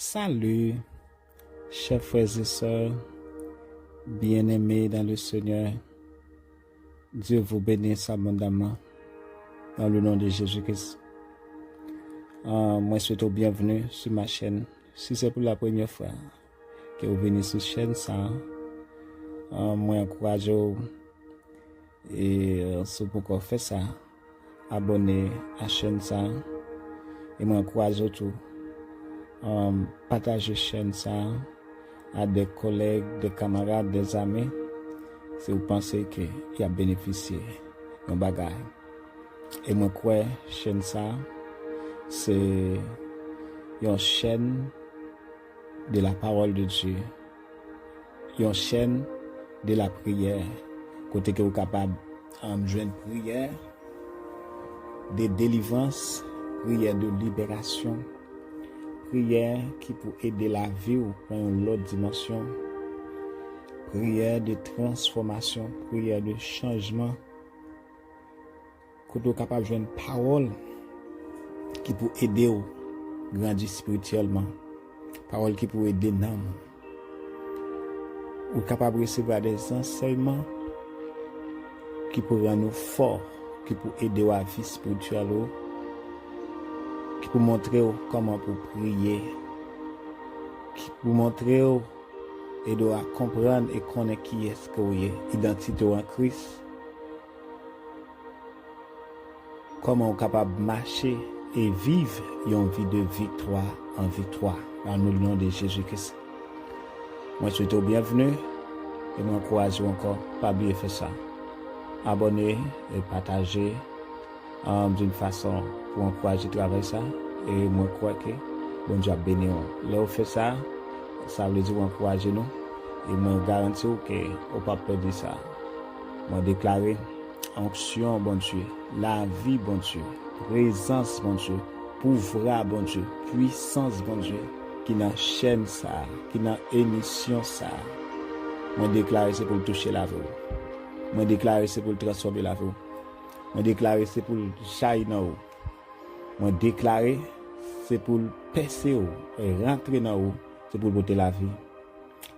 Salut, chers frères et sœurs, bien-aimés dans le Seigneur. Dieu vous bénisse abondamment dans le nom de Jésus-Christ. Moi, je souhaite bienvenue sur ma chaîne. Si c'est pour la première fois que vous venez sur cette chaîne, moi, encourage vous et si vous pouvez faire ça, abonnez à la chaîne et moi, encourage tout. Partager chaîne à des collègues, des camarades, des amis si vous pensez qu'il y a bénéficié d'un bagage. Et moi quoi chaîne c'est une chaîne de la parole de Dieu, une chaîne de la prière, côté que vous capable de joindre prière de délivrance, prière de libération, prière qui peut aider la vie ou prendre l'autre dimension, prière de transformation, prière de changement, que vous êtes capable de jouer une parole qui peut aider ou grandir spirituellement, parole qui peut aider l'âme, ou capable de recevoir des enseignements qui peut rendre nous forts, qui peut aider à la vie spirituelle, qui peut montrer comment pour prier, qui peut montrer et doit comprendre et connaître qui est-ce que vous êtes, identité en Christ, comment vous êtes capable de marcher et vivre une vie de victoire en victoire dans le nom de Jésus-Christ. Moi, je souhaite bienvenue et moi, encourage encore, pas oublier faire ça. Abonnez et partagez d'une façon pour encourager le travail ça. Et moi, je crois que bon Dieu a béni. Là, vous faites ça, ça veut dire encourager nous. Et moi, je garantis que vous ne pouvez pas perdre ça. Moi, déclarer onction, bon Dieu, la vie, bon Dieu, présence, bon Dieu, pouvoir, bon Dieu, puissance, bon Dieu, qui n'a chaîne ça, qui n'a émission ça. Moi, déclarer c'est pour toucher la vie. Moi, déclarer c'est pour transformer la vie. Moi, déclarer c'est pour jaillir dans vous. Moi, déclarer c'est pour percer et rentrer dans vous, c'est pour porter la vie.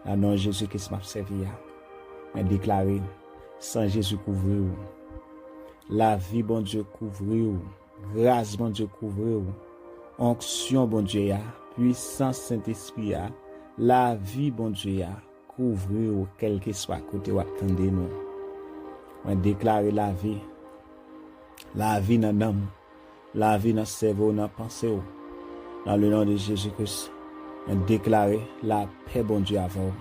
Dans le nom de Jésus qui m'a servi. Moi, déclarer sans Jésus couvrir vous. La vie, bon Dieu, couvrir vous. Grâce, bon Dieu, couvrir vous. Onction, bon Dieu, puissance Saint-Esprit, la vie, bon Dieu, couvrir vous, quel que soit côté où attendez nous. On déclare la vie dans l'âme, la vie dans le cerveau, dans la pensée, dans le nom de Jésus-Christ. On déclare la paix, bon Dieu, avant,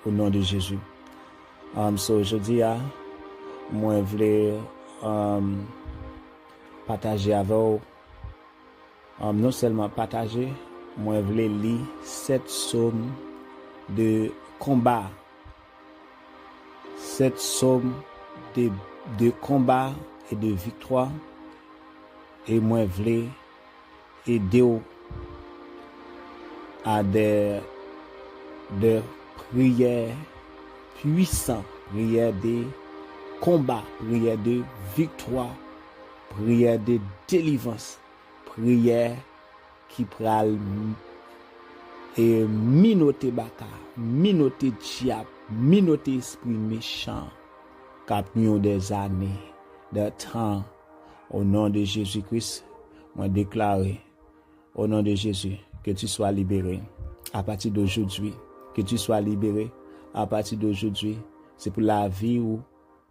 au nom de Jésus. So aujourd'hui, moi, je voulais partager avec vous, non seulement partager, moi, je voulais lire 7 psaumes de combat, 7 psaumes de combat et de victoire, et moi je voulais aider à des prières puissantes, prières de combat, prières de victoire, prières de délivrance, prières qui pral et minoter baka, minoter diable, minoter esprit méchant, capnion des années, de temps, au nom de Jésus-Christ, moi déclare, au nom de Jésus, que tu sois libéré. À partir d'aujourd'hui, que tu sois libéré. À partir d'aujourd'hui, c'est pour la vie ou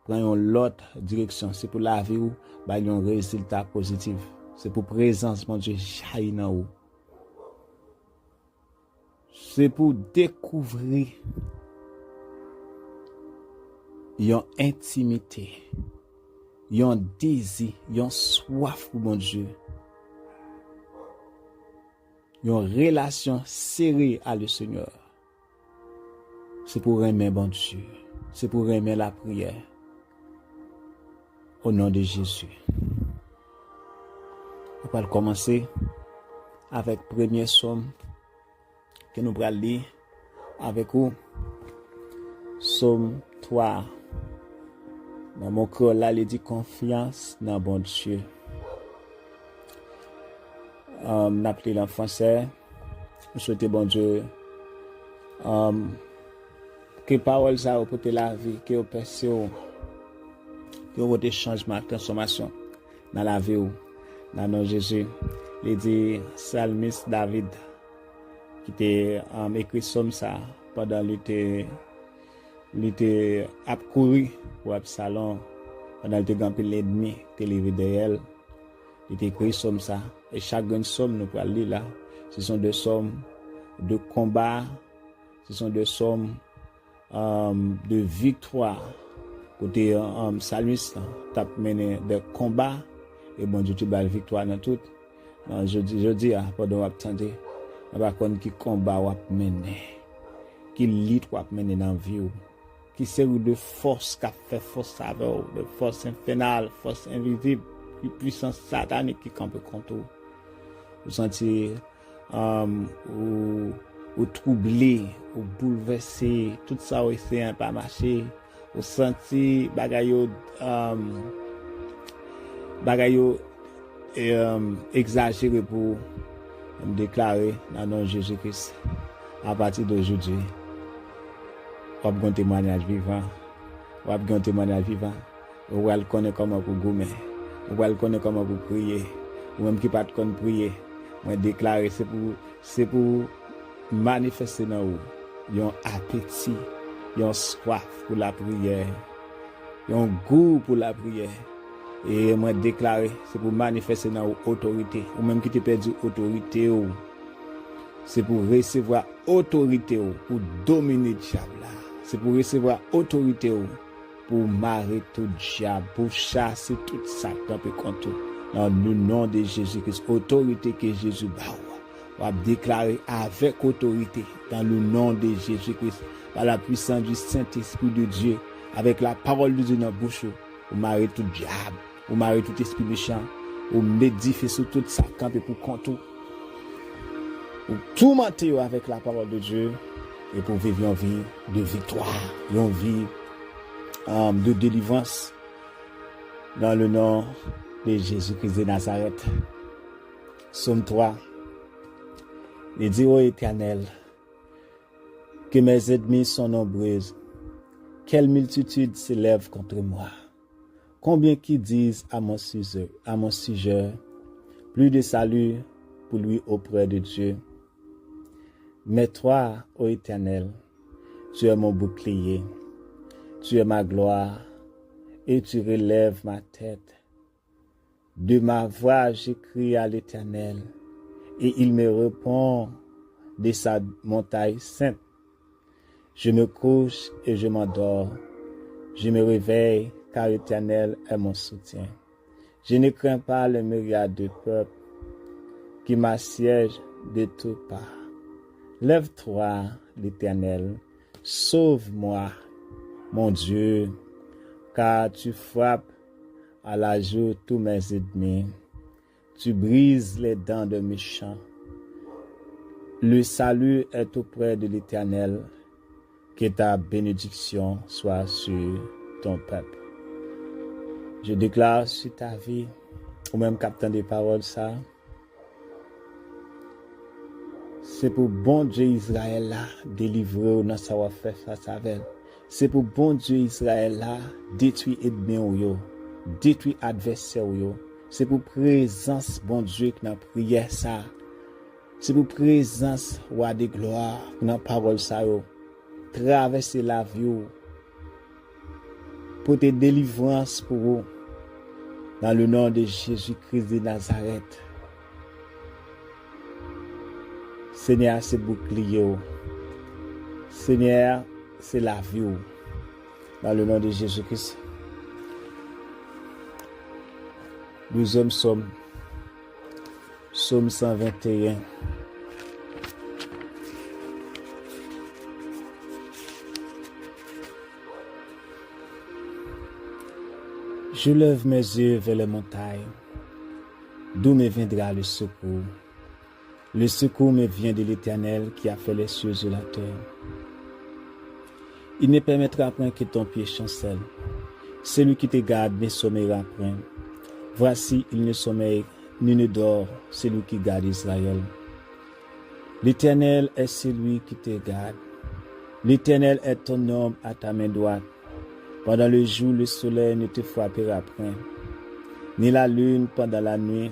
prendre l'autre direction. C'est pour la vie ou un résultat positif. C'est pour présence, mon Dieu, jaillit dans vous. C'est pour découvrir une intimité, un désir, un soif pour mon Dieu, une relation serrée à le Seigneur. C'est pour aimer bon Dieu, c'est pour aimer la prière. Au nom de Jésus. On va commencer avec le premier psaume que nous allons lire avec vous. Psaume 3. Dans mon cœur, là, il dit confiance dans bon Dieu. N'appelez en français. je souhaite bon Dieu que parole ça pour la vie, que vous percez, que vous des changements, transformation dans la vie, dans nos Jésus. Il dit Psalmiste David qui était écrit somme ça pendant l'été a couru pour Absalom pendant le temps que l'ennemi était levé derrière. Il était écrit somme ça et chaque somme nous pouvons lire là. Ce sont des sommes de combat, ce sont des sommes de victoire. Côté Psalmiste t'a mené des combats et bon Dieu tu bats la victoire dans tout. Je dis pendant attendre on va connaître qui combat ou mener, qui lutte ou mener dans vie, qui série de force qui fait force avec, de force infernale, force invisible, de puissance satanique qui campe contre vous. Vous sentez ou troublé, ou bouleversé, tout ça ou essayer pas marcher, ou senti bagayo exagéré pour déclarer dans nom de Jésus-Christ. À partir d'aujourd'hui, on va un témoignage vivant. On va un témoignage vivant. On va connaître comment pour gommer. On va connaître comment pour prier. Ou même qui pas de prier. On va déclarer c'est pour manifester dans vous un appétit, un soif pour la prière, un goût pour la prière. Et moi déclarer c'est pour manifester dans vous autorité ou même qui te perdu autorité ou c'est pour recevoir autorité ou pour dominer le diable. C'est pour recevoir autorité ou pour marrer tout diable, pour chasser tout ça qui peut contre dans le nom de Jésus-Christ. Autorité que Jésus bat. On va déclarer avec autorité dans le nom de Jésus-Christ, par la puissance du Saint-Esprit de Dieu, avec la parole de Dieu dans la bouche, pour marrer tout diable, pour marrer tout esprit méchant, pour m'édifier sur tout ça camper pour contre, pour tout mentir avec la parole de Dieu et pour vivre une vie de victoire, une vie de délivrance dans le nom de Jésus-Christ de Nazareth. Psaume 3. Il dit ô Éternel, que mes ennemis sont nombreuses, quelle multitude s'élève contre moi. Combien qui disent à mon sujet, plus de salut pour lui auprès de Dieu. Mais toi, ô Éternel, tu es mon bouclier, tu es ma gloire, et tu relèves ma tête. De ma voix, j'écris à l'Éternel, et il me répond de sa montagne sainte. Je me couche et je m'endors. Je me réveille, car l'Éternel est mon soutien. Je ne crains pas le myriade de peuples qui m'assiègent de toutes parts. Lève-toi, l'Éternel, sauve-moi, mon Dieu, car tu frappes à la joue tous mes ennemis. Tu brises les dents de méchants. Le salut est auprès de l'Éternel. Que ta bénédiction soit sur ton peuple. Je déclare sur ta vie, ou même captant des paroles ça, c'est pour bon Dieu Israël là, délivrer dans sa faire face avec. C'est pour bon Dieu Israël là, détruire ennemi ou détruire adversaire ou. C'est pour présence bon Dieu qui n'a prière ça. C'est pour présence roi de gloire dans parole ça yo. Traverser la vie pour tes délivrances pour vous dans le nom de Jésus-Christ de Nazareth. Seigneur, c'est bouclier. Seigneur, c'est la vie dans le nom de Jésus-Christ. Nous hommes sommes Psaume 121. Je lève mes yeux vers les montagnes, d'où me viendra le secours. Le secours me vient de l'Éternel qui a fait les cieux et la terre. Il ne permettra point que ton pied chancelle. Celui qui te garde ne sommeillera point. Voici, il ne sommeille ni ne dort, celui qui garde Israël. L'Éternel est celui qui te garde. L'Éternel est ton homme à ta main droite. Pendant le jour, le soleil ne te frappera point, ni la lune pendant la nuit.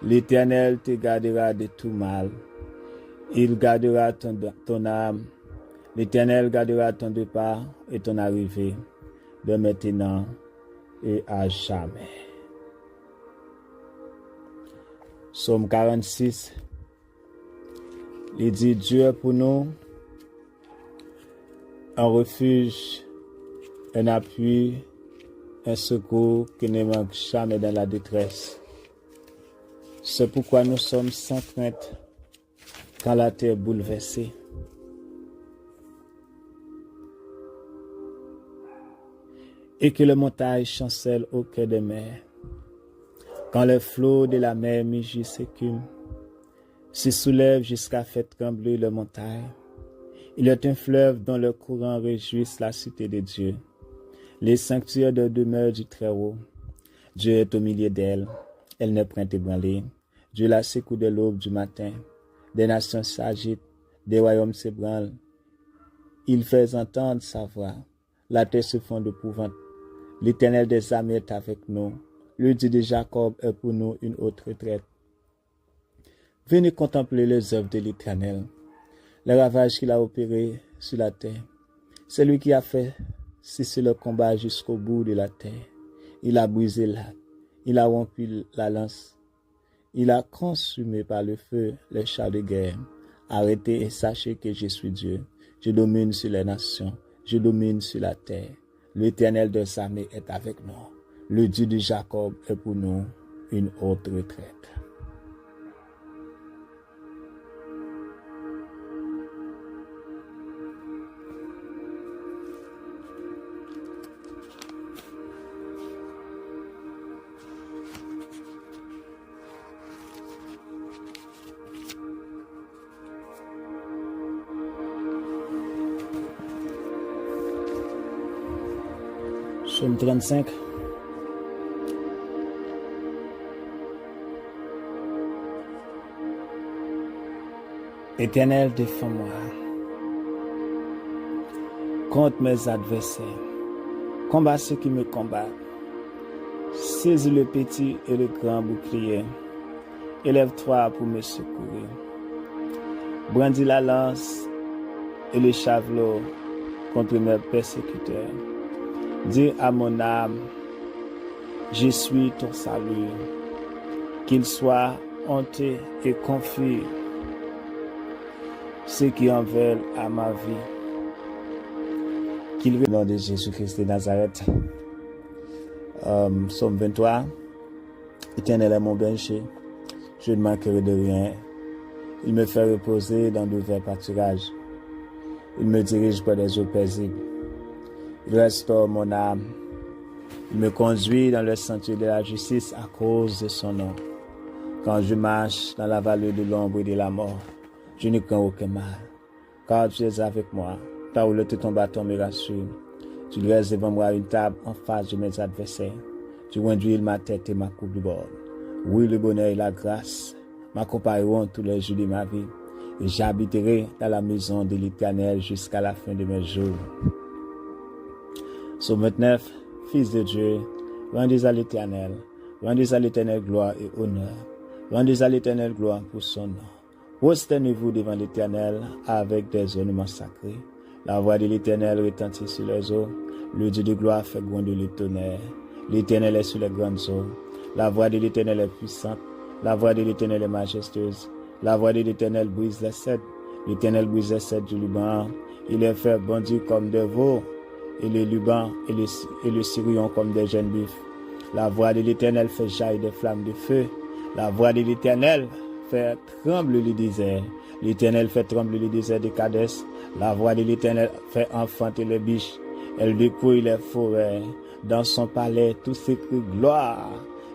L'Éternel te gardera de tout mal. Il gardera ton âme. L'Éternel gardera ton départ et ton arrivée, de maintenant et à jamais. Psaume 46. Il dit, Dieu est pour nous un refuge, un appui, un secours qui ne manque jamais dans la détresse. C'est pourquoi nous sommes sans crainte quand la terre est bouleversée. Et que les montagnes chancellent au cœur des mers. Quand les flots de la mer mugissent s'écument, se soulèvent jusqu'à faire trembler les montagnes. Il est un fleuve dont le courant réjouisse la cité de Dieu, les sanctuaires de demeure du Très-Haut. Dieu est au milieu d'elle, elle n'est point ébranlée. Dieu la secoue de l'aube du matin. Des nations s'agitent, des royaumes s'ébranlent. Il fait entendre sa voix, la terre se fond d'épouvante. L'Éternel des armées est avec nous. Le Dieu de Jacob est pour nous une haute retraite. Venez contempler les œuvres de l'Éternel, les ravages qu'il a opérés sur la terre. C'est lui qui a fait cesser le combat jusqu'au bout de la terre. Il a brisé l'arc, il a rompu la lance, il a consumé par le feu les chars de guerre. Arrêtez et sachez que je suis Dieu. Je domine sur les nations, je domine sur la terre. L'Éternel des armées est avec nous. Le Dieu de Jacob est pour nous une haute retraite. Psaume 35. Éternel, défends-moi contre mes adversaires. Combat ceux qui me combattent. Saisis le petit et le grand bouclier. Élève-toi pour me secourir. Brandis la lance et le javelot contre mes persécuteurs. Dis à mon âme, je suis ton salut. Qu'il soit honteux et confus ceux qui en veulent à ma vie. Qu'il vienne au nom de Jésus-Christ de Nazareth. Psaume 23. Éternel est mon berger, je ne manquerai de rien. Il me fait reposer dans de verts pâturages. Il me dirige par des eaux paisibles. Il restaure mon âme. Il me conduit dans le sentier de la justice à cause de son nom. Quand je marche dans la vallée de l'ombre et de la mort, je ne crains aucun mal, car tu es avec moi. Ta houlette et ton bâton me rassurent. Tu dresses devant moi une table en face de mes adversaires. Tu conduis ma tête et ma coupe de bord. Oui, le bonheur et la grâce m'accompagneront tous les jours de ma vie, et j'habiterai dans la maison de l'Éternel jusqu'à la fin de mes jours. Psaume 29, Fils de Dieu, rendez à l'Éternel gloire et honneur. Rendez à l'Éternel gloire pour son nom. Prosternez-vous devant l'Éternel avec des ornements sacrés. La voix de l'Éternel retentit sur les eaux. Le Dieu de gloire fait gronder le tonnerre. L'Éternel est sur les grandes eaux. La voix de l'Éternel est puissante. La voix de l'Éternel est majestueuse. La voix de l'Éternel brise les cèdres. L'Éternel brise les cèdres du Liban. Il les fait bondir comme des veaux, et le Liban et le Sirion comme des jeunes buffles. La voix de l'Éternel fait jaillir des flammes de feu. La voix de l'Éternel fait trembler le désert. L'Éternel fait trembler le désert de Kadès. La voix de l'Éternel fait enfanter les biches. Elle dépouille les forêts. Dans son palais, tout s'écrie gloire.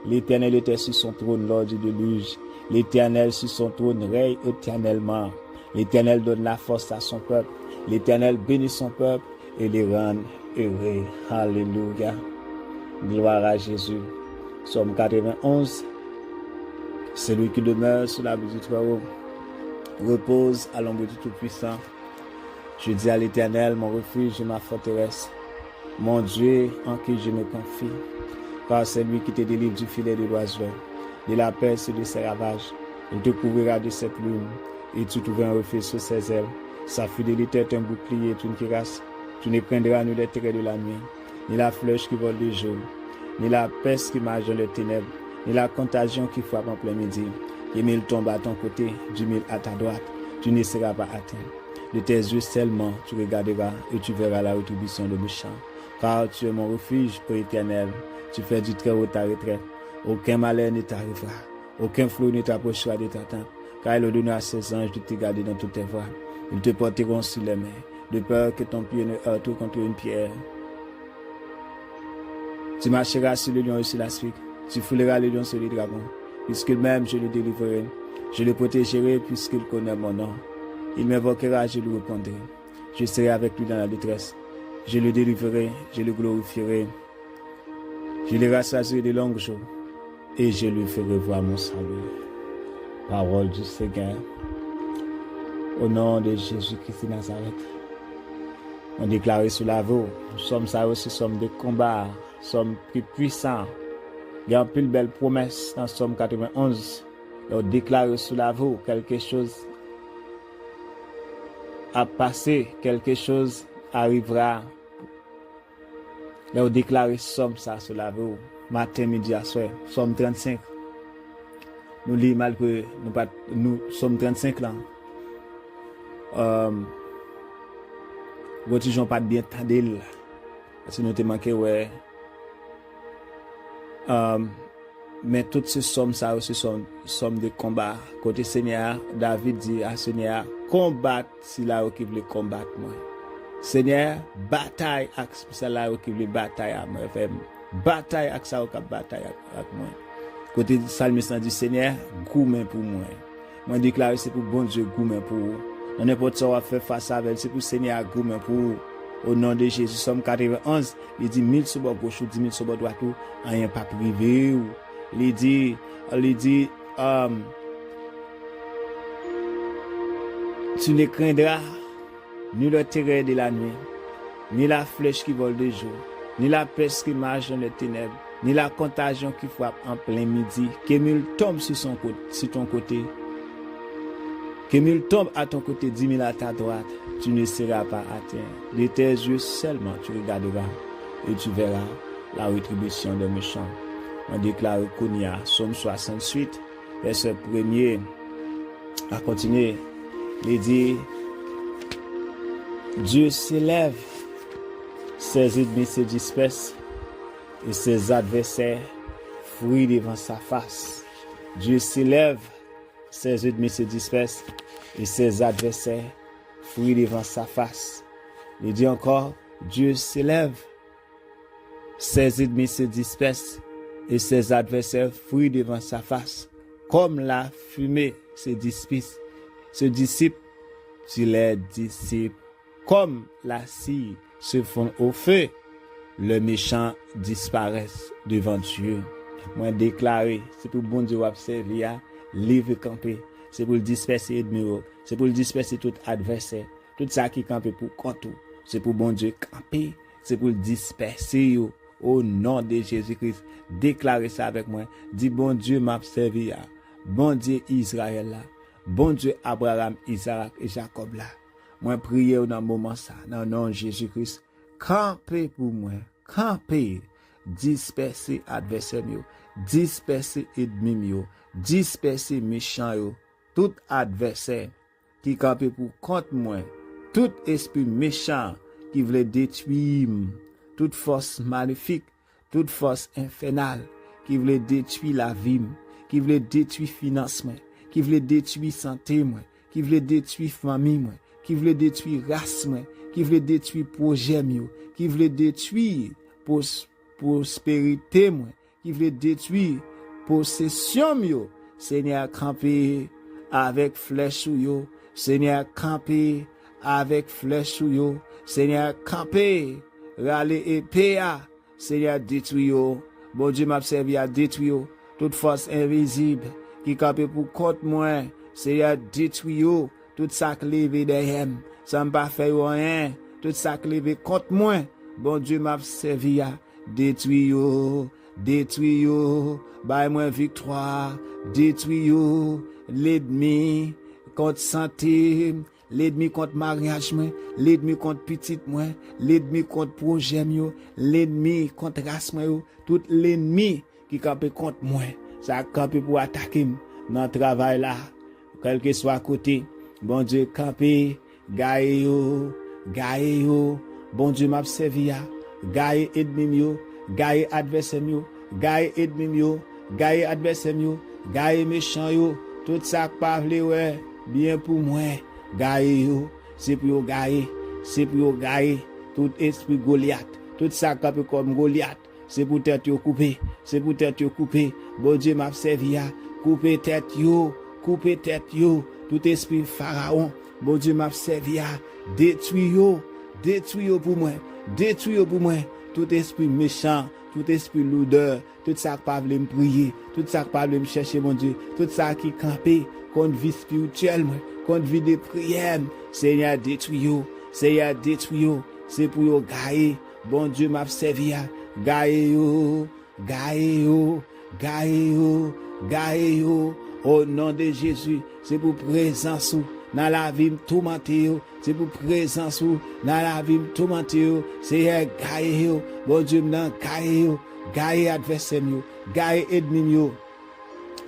L'Éternel était sur son trône lors du déluge. L'Éternel sur son trône règne éternellement. L'Éternel donne la force à son peuple. L'Éternel bénit son peuple et les rend heureux. Alléluia. Gloire à Jésus. Psaume 91. Celui qui demeure sous l'abri du Très-Haut repose à l'ombre du Tout-Puissant. Je dis à l'Éternel, mon refuge et ma forteresse, mon Dieu en qui je me confie, car c'est lui qui te délivre du filet de l'oiseleur, de la peste et de ses ravages. Il te couvrira de ses plumes, et tu trouveras un refuge sous ses ailes. Sa fidélité est un bouclier et une cuirasse. Tu ne craindras ni les traits de la nuit, ni la flèche qui vole de jour, ni la peste qui marche dans les ténèbres, ni la contagion qui frappe en plein midi. Et mille tombent à ton côté, 10 000 à ta droite, tu ne seras pas atteint. De tes yeux seulement tu regarderas et tu verras la rétribution de méchants. Car tu es mon refuge, ô Éternel, tu fais du très haut ta retraite. Aucun malheur ne t'arrivera, aucun flot ne t'approchera de ta tente, car il ordonnera à ses anges de te garder dans toutes tes voies. Ils te porteront sur les mains, de peur que ton pied ne heurte contre une pierre. Tu marcheras sur le lion et sur la suite, tu fouleras le lion sur les dragons, puisque même je le délivrerai, je le protégerai puisqu'il connaît mon nom. Il m'invoquera, je lui répondrai. Je serai avec lui dans la détresse. Je le délivrerai, je le glorifierai. Je le rassasierai de longs jours et je lui ferai voir mon salut. Parole du Seigneur. Au nom de Jésus-Christ de Nazareth. On déclare sous la voie. Nous sommes ça aussi, sommes de combat, sommes plus puissants. Il y a une plus belle promesse dans Somme 91. On déclare sous la voie quelque chose à passer, quelque chose arrivera. Là, on déclare somme ça sur la voie, matin, midi, à soir, Somme 35. Nous lisons malgré nous sommes 35 là. Nous pas bien tendel. Parce que nous te manqué ouais. Mais toutes ces sommes ça aussi sont sommes de combat. Côté Seigneur, David dit à Seigneur, combattre si là qui veut combattre moi. Seigneur, bataille avec cela qui veut bataille à moi. Bataille avec ça qui bataille avec moi. Côté Psalmiste dit Seigneur, gourmand pour moi. Moi déclare c'est pour bon Dieu gourmand pour vous. On n'importe quoi faire face avec c'est pour Seigneur gourmand pour vous. Au nom de Jésus, Somme 91, il dit 1000 sur bord gauche ou 10 000 sur bord droit ou rien pas privé ou il dit tu ne craindras ni le terreur de la nuit, ni la flèche qui vole de jour, ni la peste qui marche dans les ténèbres, ni la contagion qui frappe en plein midi. Que mille tombent sur ton côté, que mille tombent à ton côté, 10 000 à ta droite, tu ne seras pas atteint. De tes yeux seulement tu regarderas et tu verras la rétribution des méchants. On déclare Kounia, Somme 68, verset 1er, à continuer. Il dit, Dieu s'élève, ses ennemis se dispersent et ses adversaires fuient devant sa face. Dieu s'élève, ses ennemis se dispersent et ses adversaires fuient devant sa face. Il dit encore, Dieu s'élève, ses ennemis se dispersent et ses adversaires fuient devant sa face. Comme la fumée se dissipe sur les disciples, comme la cire se fond au feu, le méchant disparaissent devant Dieu. Moi déclaré, c'est pour bon Dieu observer, livre camper, c'est pour le disperser ennemi, c'est pour le disperser tout adversaire, tout ça qui campe pour contre, c'est pour bon Dieu camper, c'est pour le disperser au nom de Jésus-Christ. Déclarez ça avec moi. Dis bon Dieu m'a servi, bon Dieu Israël là, bon Dieu Abraham, Isaac et Jacob là. Moi prier dans moment ça, dans le nom de Jésus-Christ. Campez pour moi, campez, disperser adversaire yo, disperser ennemi yo, disperser méchant yo, tout adversaire qui campe pour contre moi, tout esprit méchant qui veut détruire, toute force maléfique, toute force infernale qui veut détruire la vie, qui veut détruire financement, qui veut détruire santé moi, qui veut détruire famille moi, qui veut détruire race moi, qui veut détruire projet moi, qui veut détruire prospérité moi, qui veut détruire possession moi. Seigneur camper avec flèche yo, Seigneur camper avec flèche yo, Seigneur camper râler épée, Seigneur détruit yo. Bon Dieu m'a servi à détruire toute force invisible qui campe pour contre moi. Seigneur, détruis yo, tout ça qui levé derrière, ça m'a pas fait rien, tout ça qui levé contre moi, bon Dieu m'a servi à, détruis yo, bâille moi victoire, détruis yo, l'ennemi, contre santé, l'ennemi contre mariage moi, l'ennemi contre petite moi, l'ennemi contre projet moi, l'ennemi contre race moi, tout l'ennemi qui campe contre moi, ça campe pour attaquer dans le travail là, quel que soit côté, bon Dieu camper, gagne yo, bon Dieu m'a servi à, gagne ennemi yo, gagne adversaire yo, gagne ennemi yo, gagne adversaire yo, gagne méchant yo, tout ça pas vle ouais, bien pour moi, gagne yo, c'est pour gagne, tout esprit Goliath, tout ça camper comme Goliath, c'est pour tête yo couper, bon Dieu m'a servi à, couper tête yo, tout esprit pharaon, bon Dieu m'a servi à, détruire yo pour moi, tout esprit méchant, tout esprit lourdeur, tout ça qui pas veut me prier, tout ça qui pas veut me chercher mon Dieu, tout ça qui campé contre vie spirituelle, contre vie de prière, Seigneur détruis yo, c'est pour yo gagner, bon Dieu m'a servi à, gagner yo, au nom de Jésus, c'est pour présence dans la vie tourmentée, c'est pour présence dans la vie tourmentée, c'est gagner yo, bon Dieu m'dan gagner adversaire yo, gagner ennemi yo.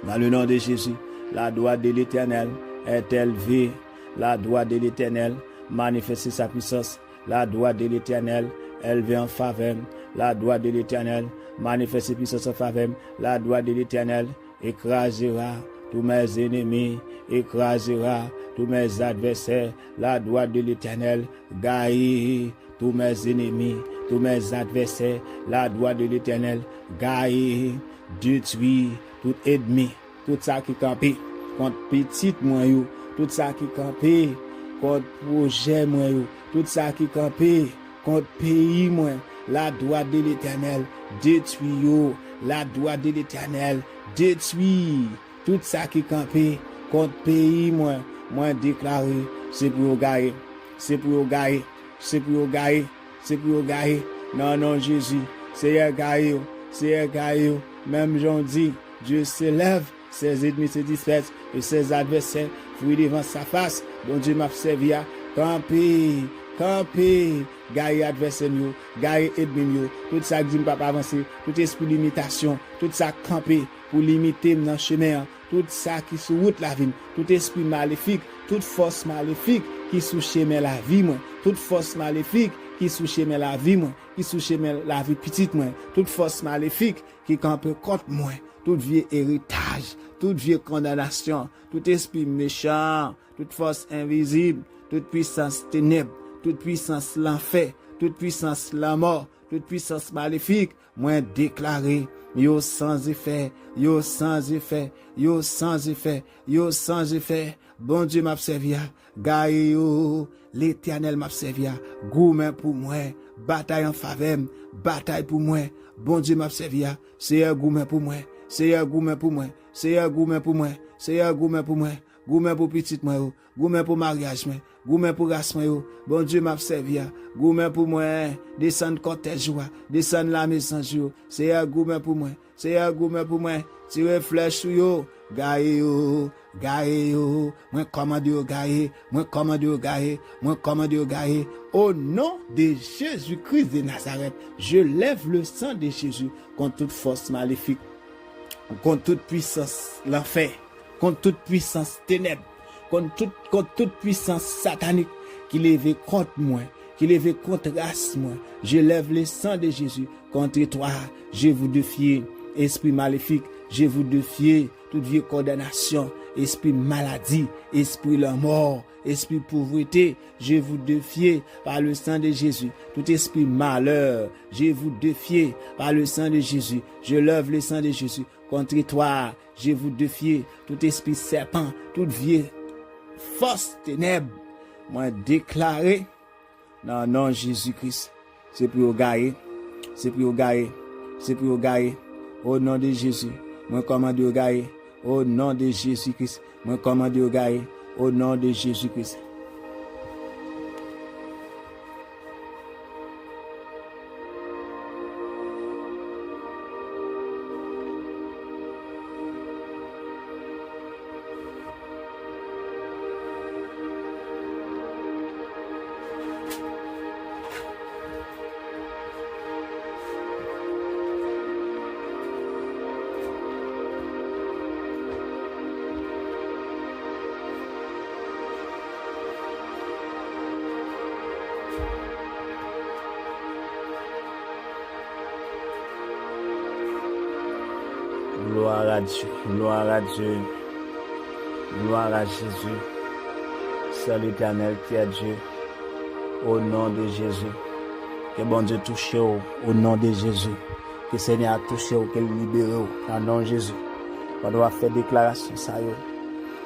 Dans le nom de Jésus, la droite de l'Éternel est élevée, la droite de l'Éternel manifeste sa puissance, la droite de l'Éternel élevée en faveur, la droite de l'Éternel manifeste sa puissance en faveur, la droite de l'Éternel écrasera tous mes ennemis, écrasera tous mes adversaires, la droite de l'Éternel gagne tous mes ennemis, tous mes adversaires, la droite de l'Éternel gagne, détruit tout ennemi, tout ça qui campé contre petit moi yo, tout ça qui campé contre projet moi yo, tout ça qui campé contre pays moi, la droite de l'Éternel détruit yo, la droite de l'Éternel détruit tout ça qui campé contre pays moi déclaré, c'est pour gagner, non Jésus, c'est gagner, même j'en dis, Dieu s'élève, ses ennemis se dispersent et ses adversaires fuient devant sa face, bon Dieu m'a servi à camper, gagner adversaire yo, gagner ennemi yo, tout ça qui dit pas avancer, tout esprit limitation, tout ça camper pour limiter dans chemin, tout ça qui sur route la vie, tout esprit maléfique, toute force maléfique qui sous chemin la vie moi, toute force maléfique qui sous chemin la vie moi, qui sous chemin la vie petite moi, toute force maléfique qui campe contre moi, tout vieux héritage, toute vieille condamnation, tout esprit méchant, toute force invisible, toute puissance ténèbres, toute puissance l'enfer, toute puissance la mort, toute puissance maléfique, moi déclaré, yo sans effet, bon Dieu m'a servi à, gagne yo, l'Éternel m'a servi à, gourmand pour moi, bataille en faveur, bataille pour moi, bon Dieu m'a servi à, c'est un gourmand pour moi, gourmand pour petite moi, gourmand pour mariage moi, gourmand pour race moi, bon Dieu m'a servi à, gourmand pour moi, descendre cortège descendre la maison jour, c'est un gourmand pour moi, tirer flèche sur yo, gagne yo, moi commande yo gagne, au nom de Jésus-Christ de Nazareth, je lève le sang de Jésus contre toute force maléfique, contre toute puissance l'enfer, contre toute puissance ténèbres, contre toute puissance satanique qui lève contre moi, qui lève contre race moi. Je lève le sang de Jésus contre toi. Je vous défie, esprit maléfique, je vous défie toute vieille condamnation, esprit maladie, esprit la mort, esprit pauvreté, je vous défie par le sang de Jésus. Tout esprit malheur, je vous défie par le sang de Jésus. Je lève le sang de Jésus contre toi. Je vous défie tout esprit serpent, toute vieille force ténèbres. Moi déclaré dans le nom de Jésus-Christ. C'est pour gagner. Au nom de Jésus. Moi commande gagner. Au nom de Jésus-Christ, moi commande au gars, au nom de Jésus-Christ. Gloire à Dieu, gloire à Dieu, gloire à Jésus. C'est l'Éternel qui est Dieu. Au nom de Jésus. Que bon Dieu touche au nom de Jésus. Que le Seigneur a touché ou qu'il libère au nom de Jésus. On doit faire déclaration ça.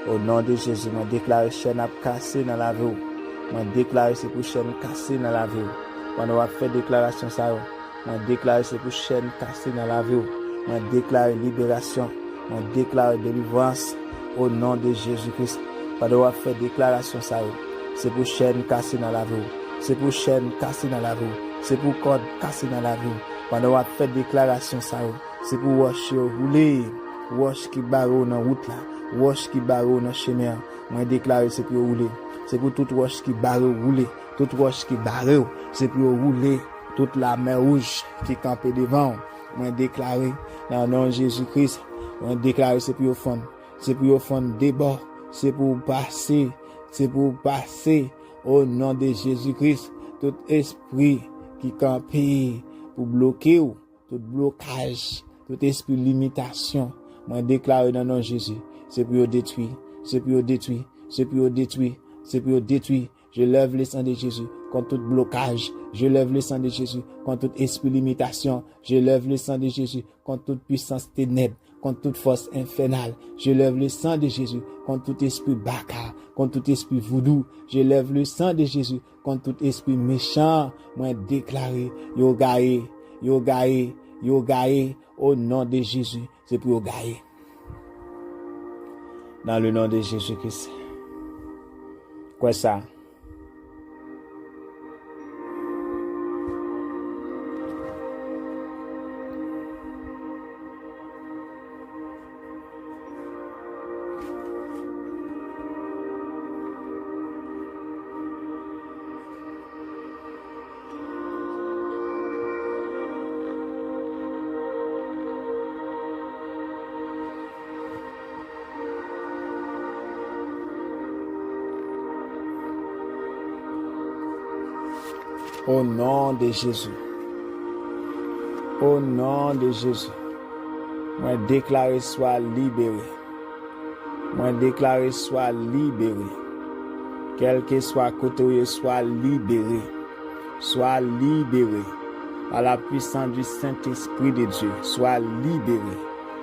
Au nom de Jésus, on déclare chaîne à casser dans la vie. On déclare c'est pour chaîne casser dans la vie. On doit faire déclaration ça. On déclare c'est pour chaîne casser dans la vie. On déclare libération, on déclare délivrance au nom de Jésus-Christ. On doit faire déclaration ça. C'est pour chaîne cassée dans la vie. C'est pour chaîne cassée dans la vie. C'est pour corde cassée dans la vie. On doit faire déclaration ça. C'est pour wash rouler, wash qui barreau dans route là, wash qui barreau dans chemin. On déclare c'est pour rouler. C'est pour tout wash qui barreau rouler, tout wash qui barreau, c'est pour rouler toute la mer rouge qui campe devant. On déclaré dans le nom de Jésus-Christ, on déclaré c'est pour fond, c'est pour fond débord, c'est pour passer au nom de Jésus-Christ, tout esprit qui campe pour bloquer ou tout blocage, tout esprit limitation, on déclaré dans le nom de Jésus, c'est pour détruire, c'est pour détruire, c'est pour détruire, c'est pour détruire. Je lève le sang de Jésus contre tout blocage. Je lève le sang de Jésus contre tout esprit limitation. Je lève le sang de Jésus contre toute puissance ténèbres, contre toute force infernale. Je lève le sang de Jésus contre tout esprit baka, contre tout esprit voodoo. Je lève le sang de Jésus contre tout esprit méchant. Moi déclaré, yo gaé, yo gaé, yo gaé au nom de Jésus. C'est pour yo gaé. Dans le nom de Jésus-Christ. Quoi ça? Au nom de Jésus. Au nom de Jésus. Moi déclare soit libéré. Moi déclare soit libéré. Quel que soit côté, soit libéré. Soit libéré. Par la puissance du Saint-Esprit de Dieu, soit libéré.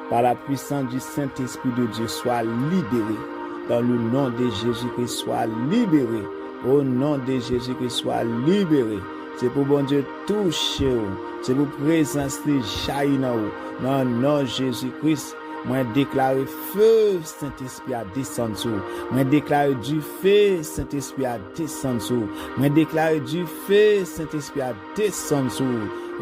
Par la puissance du Saint-Esprit de Dieu, soit libéré. Dans le nom de Jésus-Christ, soit libéré. Au nom de Jésus-Christ, soit libéré. C'est pour bon Dieu toucher. C'est pour présence de jaillir dans le nom de Jésus-Christ. Moi déclare feu Saint-Esprit à descendre sur. Moi déclare du feu Saint-Esprit à descendre sur. Moi déclare du feu Saint-Esprit à descendre sur.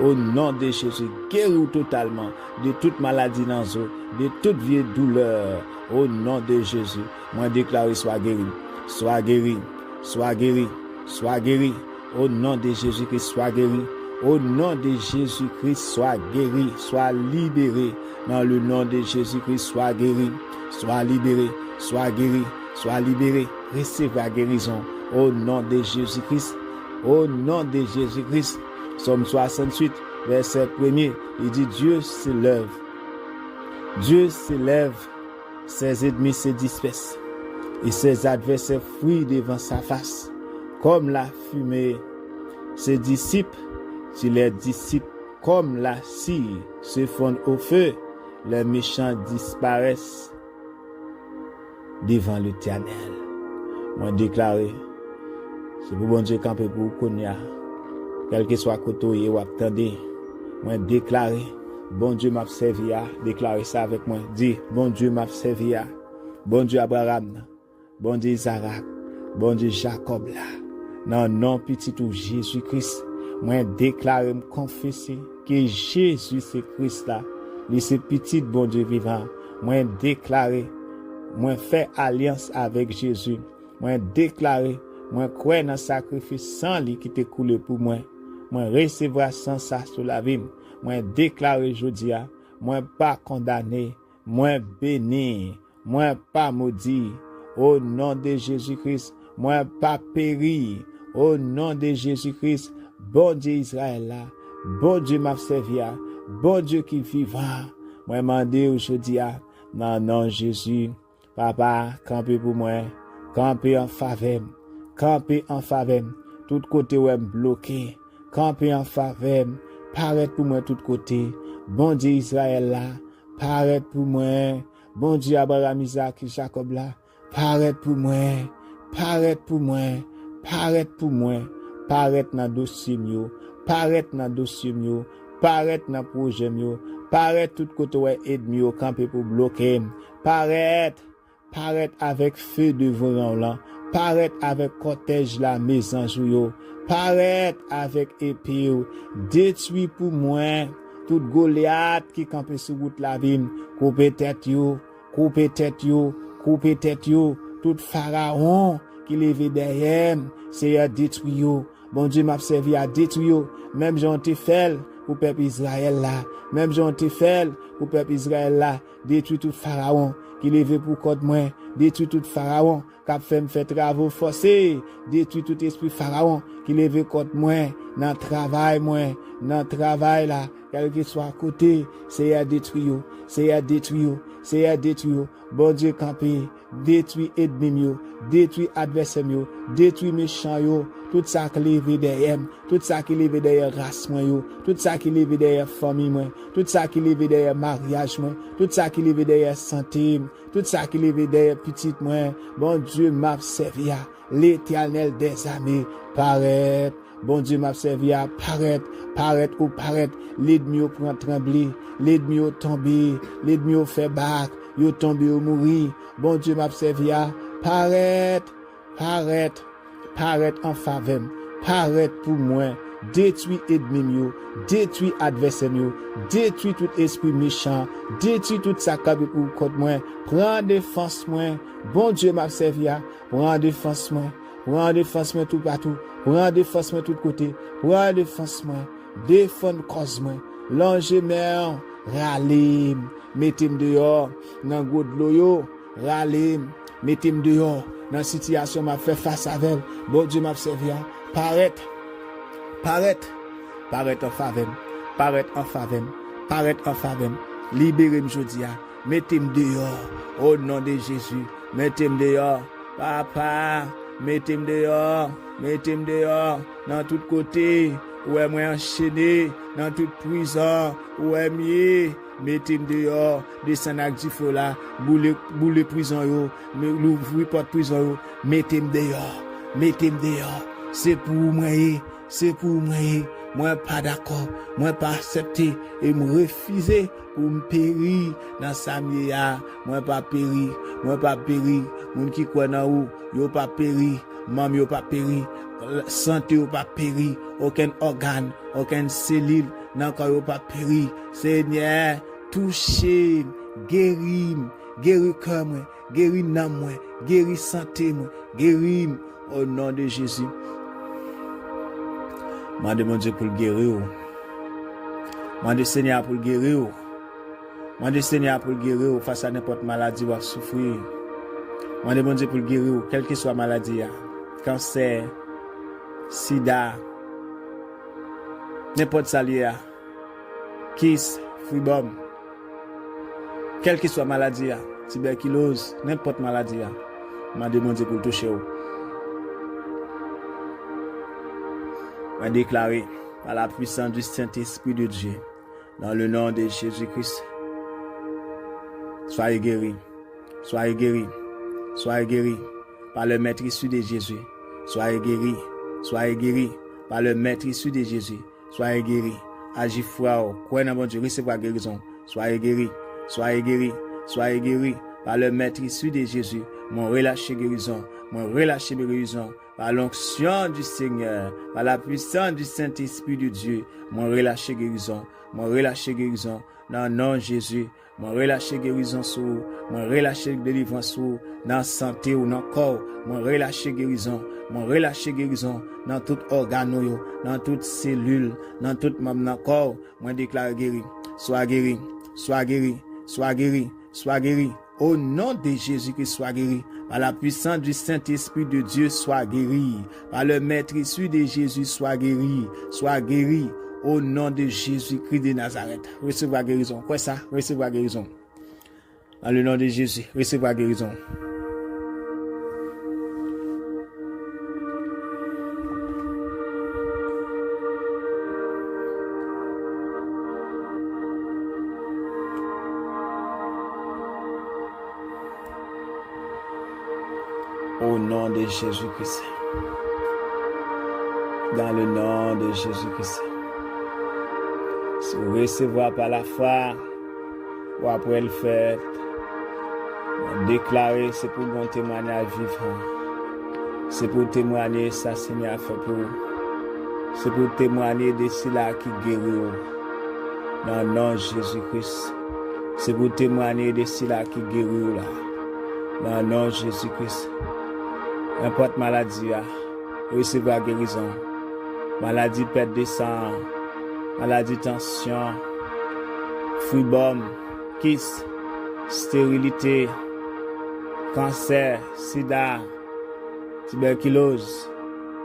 Au nom de Jésus, guéris totalement de toute maladie dans eau, de toute vieille douleur. Au nom de Jésus, moi déclare sois guéri, sois guéri, sois guéri, sois guéri. Au nom de Jésus-Christ, sois guéri. Au nom de Jésus-Christ, sois guéri, sois libéré. Dans le nom de Jésus-Christ, sois guéri, sois libéré, sois guéri, sois libéré. Recevez la guérison. Au nom de Jésus-Christ, au nom de Jésus-Christ. Psaume 68, verset 1er, il dit Dieu s'élève. Dieu s'élève, ses ennemis se dispersent et ses adversaires fuient devant sa face. Comme la fumée, ses disciples, si les disciples comme la cire se fondent au feu, les méchants disparaissent devant l'Éternel. Moi déclaré, c'est pour bon Dieu camper pour Kounia, quel que soit côté ou attendez, moi déclaré, Bon Dieu m'a servi à. Déclarez ça avec moi. Dis, bon Dieu m'a servi à. Bon Dieu Abraham. Bon Dieu Isaac. Bon Dieu Jacob là. Dans nom petit ou Jésus-Christ. Moi déclare, me confesser que Jésus c'est Christ là. Lui c'est petit bon Dieu vivant. Moi déclarer, moi fait alliance avec Jésus. Moi déclarer, moi croire dans sacrifice sans lui qui t'est coulé pour moi. Moi recevoir sans ça sur la vie. Moi déclarer aujourd'hui, moi pas condamné, moi béni, moi pas maudit. Au nom de Jésus-Christ, moi pas péri. Au nom de Jésus-Christ, bon Dieu Israël là, bon Dieu m'a servi, bon Dieu qui vivant. Moi demande aujourd'hui, non, non, Jésus, papa, campez pour moi, campez en faveur, campez en faveur, tout côté où est bloqué, campez en faveur, paraît pour moi tout côté, bon Dieu Israël là, paraît pour moi, bon Dieu Abraham, Isaac, Jacob là, paraît pour moi, paraît pour moi, paraît pour moi, paraît dans dossier mio, paraît dans dossier mio, paraît dans projet mio, paraît tout côté où est ennemi au camp pour bloquer, paraît avec feu devant là, paraît avec cortège la maison yo, paraît avec épée, détruit pour moi tout Goliath qui campe sur route la vie, couper tête yo, couper tête yo, couper tête yo, tout pharaon qui lève derrière, c'est à détruire yo. Bon Dieu m'a servi à détruire yo, même j'en te fait pour peuple Israël là, même j'en te fait pour peuple Israël là, détruire tout pharaon qui lève pour côté moi, détruire tout pharaon qui a fait travaux forcés, détruire tout esprit pharaon qui lève contre moi dans travail là, quel que soit à côté, c'est à détruire, c'est à détruire, c'est à détruire. Bon Dieu campé, détruit ennemi yo, détruit adversaire yo, détruit méchant yo, tout ça qui levé derrière, tout ça qui levé derrière race moi yo, tout ça qui levé derrière famille moi, tout ça qui levé derrière mariage moi, tout ça qui levé derrière santé, tout ça qui levé derrière petite moi. Bon Dieu m'a servi à l'Éternel des armées, paraît. Bon Dieu m'a servi à paraître ou paraître, l'ennemi au prend trembler, l'ennemi au tomber, l'ennemi au fait bac, yo tomber ou mourir. Bon Dieu m'a servi à paraître en faveur, paraître pour moi, détruit ennemi yo, détruit adversaire yo, détruit tout esprit méchant, détruit tout ça qui pour contre moi, prends défense moi. Bon Dieu m'a servi à prends défense moi. Prends défense moi tout partout, prends défense moi tout côté, prends défense moi, défendre cause moi, l'ange mère, râler, mettez-moi dehors, dans gros de l'eau yo, râler, mettez-moi dehors, dans situation m'a fait face avec, bon Dieu m'a servi, paraître en faveur, libérez-moi aujourd'hui, mettez-moi dehors, au nom de Jésus, mettez-moi dehors, papa, mettez-moi dehors, dans tout côté, où est moi enchaîné, dans toute prison, où est mieux, mettez-moi dehors, descendre avec du feu là, boule prison yo, l'ouvrir porte prison yo, mettez-moi dehors, c'est pour moi, moi pas d'accord, moi pas accepter, et me refuser pour me périr dans sa miya, moi pas périr, moun qui croit dans ou, yo pas périr, mam yo pas périr, santé yo pas périr, aucun organe, aucune cellule, nan corps yo pas périr. Seigneur, touchez, guéris cœur moi, guéris nan moi, guéris santé moi, guéris au nom de Jésus. Moi demande Dieu pour le guérir. Moi demande Seigneur pour le guérir. Moi demande Seigneur pour le guérir face à n'importe maladie ou à souffrir. Moi demande Dieu pour le guérir, quelle que soit maladie, cancer, sida, n'importe salia, kiss, fribom, quelle que soit maladie, tuberculose, n'importe maladie, moi demande Dieu pour le toucher. Moi déclarer par la puissance du Saint-Esprit de Dieu, dans le nom de Jésus-Christ, soyez guéris par le maître issu de Jésus, soyez guéris par le maître issu de Jésus, soyez guéris Agis foi, croyez dans bon Dieu, recevoir guérison. Soyez guéris, soyez guéris, soyez guéris par le maître issu de Jésus. Mon relâché guérison, mon relâché guérison. Par l'onction du Seigneur, par la puissance du Saint-Esprit de Dieu, mon relâché guérison, mon relâché guérison, dans le nom de Jésus, mon relâché guérison sur, mon relâché délivrance sur, dans la santé ou dans le corps, mon relâché guérison dans tout organe, dans toute cellule, dans tout membre dans le corps, moi déclare guéri, sois guéri, sois guéri, sois guéri, sois guéri. Au nom de Jésus-Christ, sois guéri. Par la puissance du Saint-Esprit de Dieu, sois guéri. Par le Maître issu de Jésus, sois guéri. Sois guéri. Au nom de Jésus-Christ de Nazareth. Recevez guérison. Quoi ça? Recevez guérison. Dans le nom de Jésus, recevez guérison. Au nom de Jésus-Christ. Dans le nom de Jésus-Christ. Si vous recevez par la foi, ou après le fait, déclarer, c'est pour bon témoignage vivant. C'est pour témoigner ça Seigneur a fait pour vous. C'est pour témoigner de cela qui guérit. Dans le nom de Jésus-Christ. C'est pour témoigner de cela qui guérit là. Dans le nom de Jésus-Christ. N'importe maladie, recevez la guérison. Maladie perte de sang, maladie tension, fibrome, kyste, stérilité, cancer, sida, tuberculose,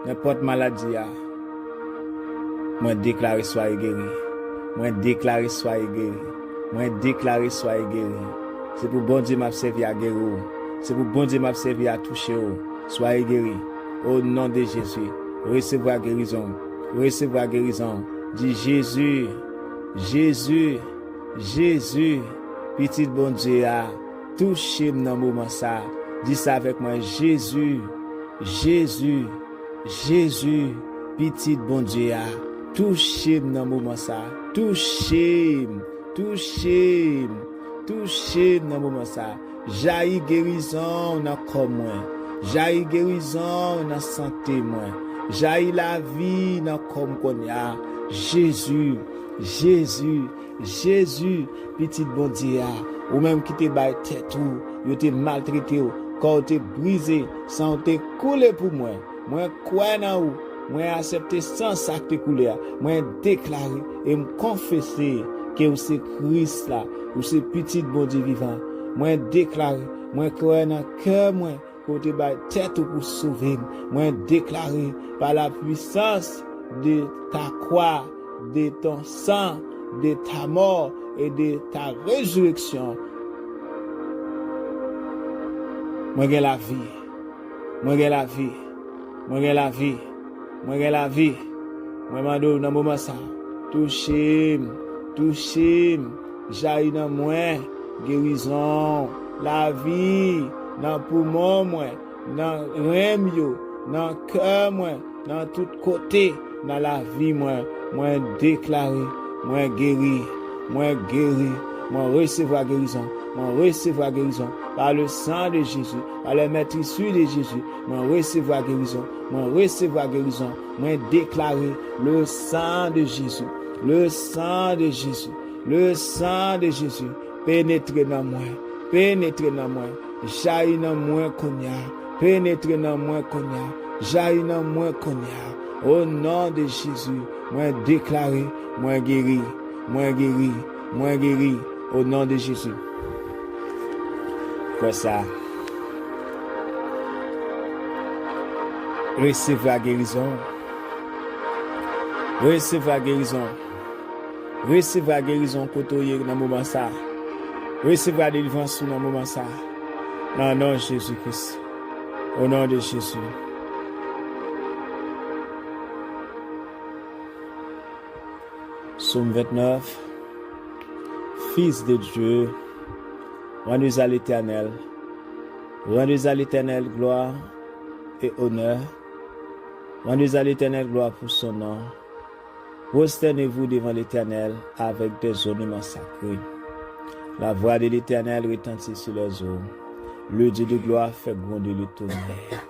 n'importe maladie. Moi déclare soyez guéri. Moi déclare soyez guéri. Moi déclare soyez guéri. C'est pour bon Dieu m'a servi à guérir. C'est pour bon Dieu m'a servi à toucher. Soyez guéris. Au nom de Jésus. Recevez la guérison. Recevez la guérison. Dis Jésus. Jésus. Jésus. Petit bon Dieu a touché dans le moment ça. Dis ça avec moi. Jésus. Jésus. Jésus. Petit bon Dieu a touché dans le moment ça. Touché. Touché. Touché dans le moment ça. Jaillit guérison dans le corps moi. Jaillit guérison dans la santé moi. Jaillit la vie dans le corps moi. Jésus, Jésus, Jésus, petit bon Dieu, ou même qui te baille tête ou, yo te maltraité ou, corps te brisé, sang te coulé pour moi. Moi crois dans ou, moi accepter sans ça te coulé, moi déclarer et me confesser que c'est Christ là, ou c'est petit bon Dieu vivant. Moi déclarer, moi croire dans cœur moi, côté baille tête ou pour sauver. Moi déclarer par la puissance de ta croix, de ton sang, de ta mort et de ta résurrection. Moi j'ai la vie. Moi j'ai la vie. Moi j'ai la vie. Moi j'ai la vie. Moi mando dans moment ça. Touchez, touchez, jaillit dans moi, guérison, la vie, dans poumon moi, dans rein yo, dans cœur moi, dans tout côté, dans la vie moi déclaré, moi guéri, moi recevoir guérison, moi recevoir guérison par le sang de Jésus, par le maître issu de Jésus, moi recevoir guérison, moi recevoir guérison, moi déclarer le sang de Jésus, le sang de Jésus, le sang de Jésus pénétrer dans moi, jaillit dans moi konya, pénétrer dans moi konya, jaillit dans moi konya. Au nom de Jésus, moi déclaré, moi guéri, au nom de Jésus. Quoi ça? Recevez la guérison. Recevez la guérison. Recevez la guérison côté dans le moment ça. Recevez la délivrance dans le moment ça. Dans le nom de Jésus-Christ. Au nom de Jésus. Psaume 29. Fils de Dieu, rendez à l'Éternel. Rendez à l'Éternel gloire et honneur. Rendez à l'Éternel gloire pour son nom. Prosternez-vous devant l'Éternel avec des ornements sacrés. La voix de l'Éternel retentit sur les eaux. Le Dieu de gloire fait gronder le tonnerre.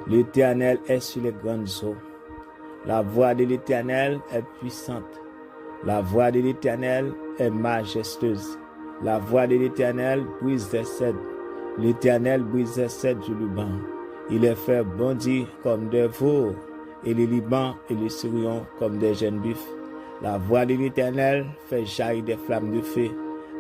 L'Éternel est sur les grandes eaux. La voix de l'Éternel est puissante. La voix de l'Éternel est majestueuse. La voix de l'Éternel brise des cèdres. L'Éternel brise des cèdres du Liban. Il les fait bondir comme des veaux, et les Libans et les Syriens comme des jeunes buffles. La voix de l'Éternel fait jaillir des flammes de feu.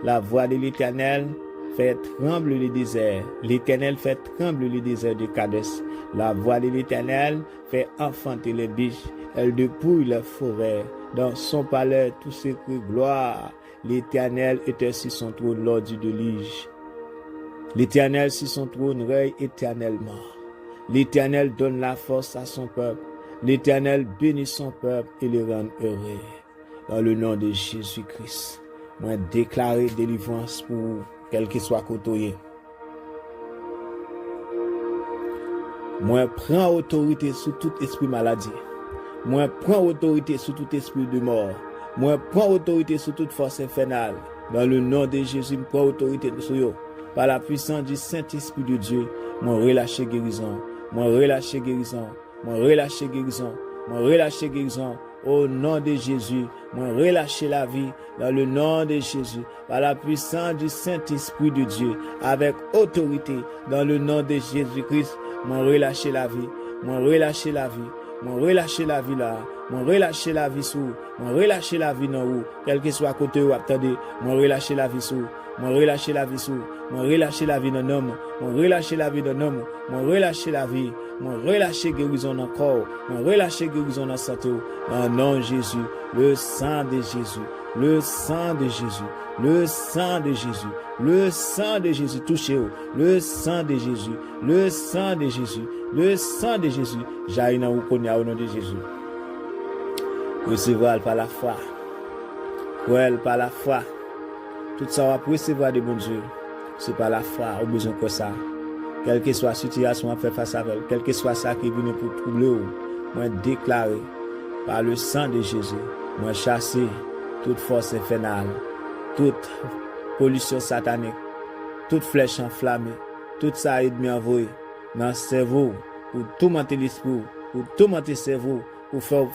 La voix de l'Éternel fait trembler le désert. L'Éternel fait trembler le désert de Kadès. La voix de l'Éternel fait enfanter les biches. Elle dépouille les forêts. Dans son palais, tout s'écrie gloire. L'Éternel était sur son trône lors du déluge. L'Éternel sur son trône règne éternellement. L'Éternel donne la force à son peuple. L'Éternel bénit son peuple et le rend heureux. Dans le nom de Jésus-Christ, moi déclarer délivrance pour quel qu'il soit côtoyé. Moi prends autorité sur tout esprit maladie. Moi prends autorité sur tout esprit de mort. Moi prends autorité sur toute force infernale. Dans le nom de Jésus, moi prends autorité sur eux. Par la puissance du Saint-Esprit de Dieu, moi relâche guérison. Moi relâche guérison. Moi relâche guérison. Moi relâche guérison. Au nom de Jésus, moi relâcher la vie dans le nom de Jésus, par la puissance du Saint-Esprit de Dieu, avec autorité dans le nom de Jésus-Christ, moi relâcher la vie, moi relâcher la vie, moi relâcher la vie là, moi relâcher la vie sous, moi relâcher la vie dans où, quel que soit côté où attendez, moi relâcher la vie sous. Moi relâcher la vie sous, moi relâcher la vie d'un homme, moi relâcher la vie d'un homme, moi relâcher la vie, moi relâcher guérison dans le corps, moi relâcher guérison dans la santé, dans le nom de Jésus, le sang de Jésus, le sang de Jésus, le sang de Jésus, le sang de Jésus, touchez-vous, le sang de Jésus, le sang de Jésus, le sang de Jésus, j'aille dans vous connaître au nom de Jésus. Recevoir par la foi, ouais, par la foi. Tout ça va recevoir de bon Dieu. C'est par la foi, au besoin que ça. Quelle que soit la situation à faire face à elle, quel que soit ça qui vient pour troubler, moi déclarer par le sang de Jésus, moi chasser toute force infernale, toute pollution satanique, toute flèche enflammée, toute ça ennemi envoyé dans le cerveau, pour tourmenter l'esprit, pour tourmenter le cerveau, pour faire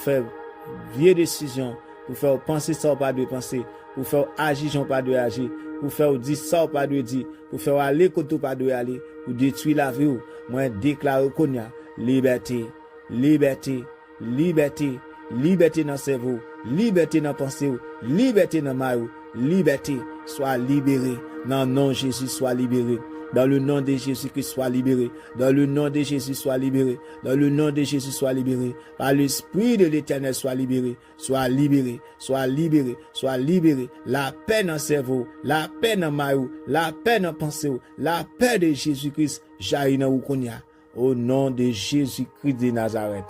vieille décision, pour faire penser ça ou pas de penser, pour faire agir genre pas de agir, pour faire dire ça ou pas de dire, pour faire aller côté pas de aller, pour détruire la vie. Moi déclare qu'on y a liberté, liberté, liberté, liberté dans le cerveau, liberté dans la pensée, liberté dans le maillot, liberté, soit libéré. Dans le nom de Jésus, soit libéré. Dans le nom de Jésus-Christ, soit libéré. Dans le nom de Jésus, soit libéré. Dans le nom de Jésus, soit libéré. Par l'Esprit de l'Éternel, soit libéré. Soit libéré. Soit libéré. Soit libéré. La paix dans le cerveau. La paix dans le maillot. La paix dans la pensée. La paix de Jésus-Christ. Jaillit dans Oukonia. Au nom de Jésus-Christ de Nazareth.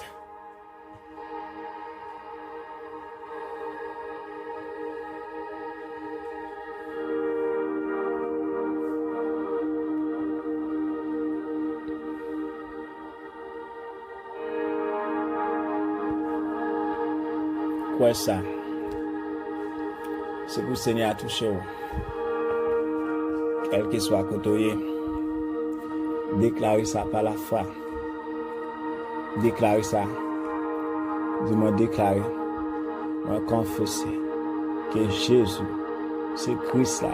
Quoi ça? C'est pour le Seigneur à toucher. Quel que soit côté, déclarez ça par la foi. Déclarez ça. Dis-moi déclarer. Moi confesser que Jésus, c'est Christ là,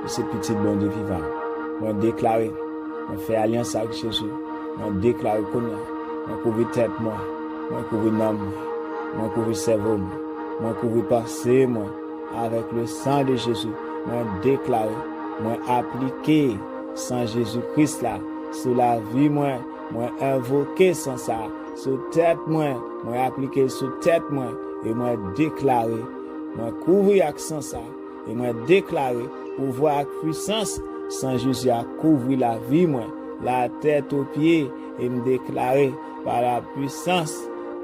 c'est petit bon Dieu vivant. Moi déclarer. Moi faire alliance avec Jésus. Moi déclarer qu'on a. Moi couvrir tête moi. Moi couvrir nom. Moi couvrir cerveau, moi couvrir pensée, moi avec le sang de Jésus, moi déclarer, moi appliquer sang Jésus-Christ là sur la vie moi invoquer sans ça sur tête moi appliquer sur tête moi et moi déclarer, moi couvrir avec sans ça et moi déclarer pouvoir avec puissance sans Jésus à couvrir la vie moi la tête aux pieds et me déclarer par la puissance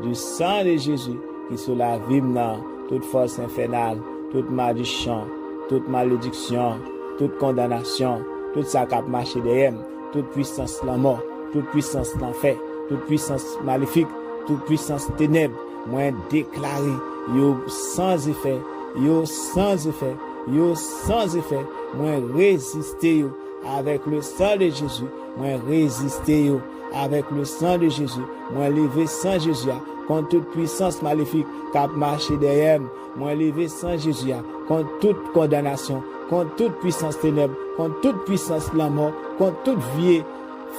du sang de Jésus qui sur la vie maintenant, toute force infernale, toute malédiction, toute malédiction, toute condamnation, toute ça qui a marché derrière, toute puissance de la mort, toute puissance de l'enfer, toute puissance maléfique, toute puissance ténèbres, moi déclaré yo sans effet, yo sans effet, yo sans effet, moi résister yo avec le sang de Jésus, moi résister yo avec le sang de Jésus, moi lever sans Jésus contre toute puissance maléfique qui a marché derrière, moi lever sans Jésus contre toute condamnation, contre toute puissance ténèbres, contre toute puissance de la mort, contre toute vieille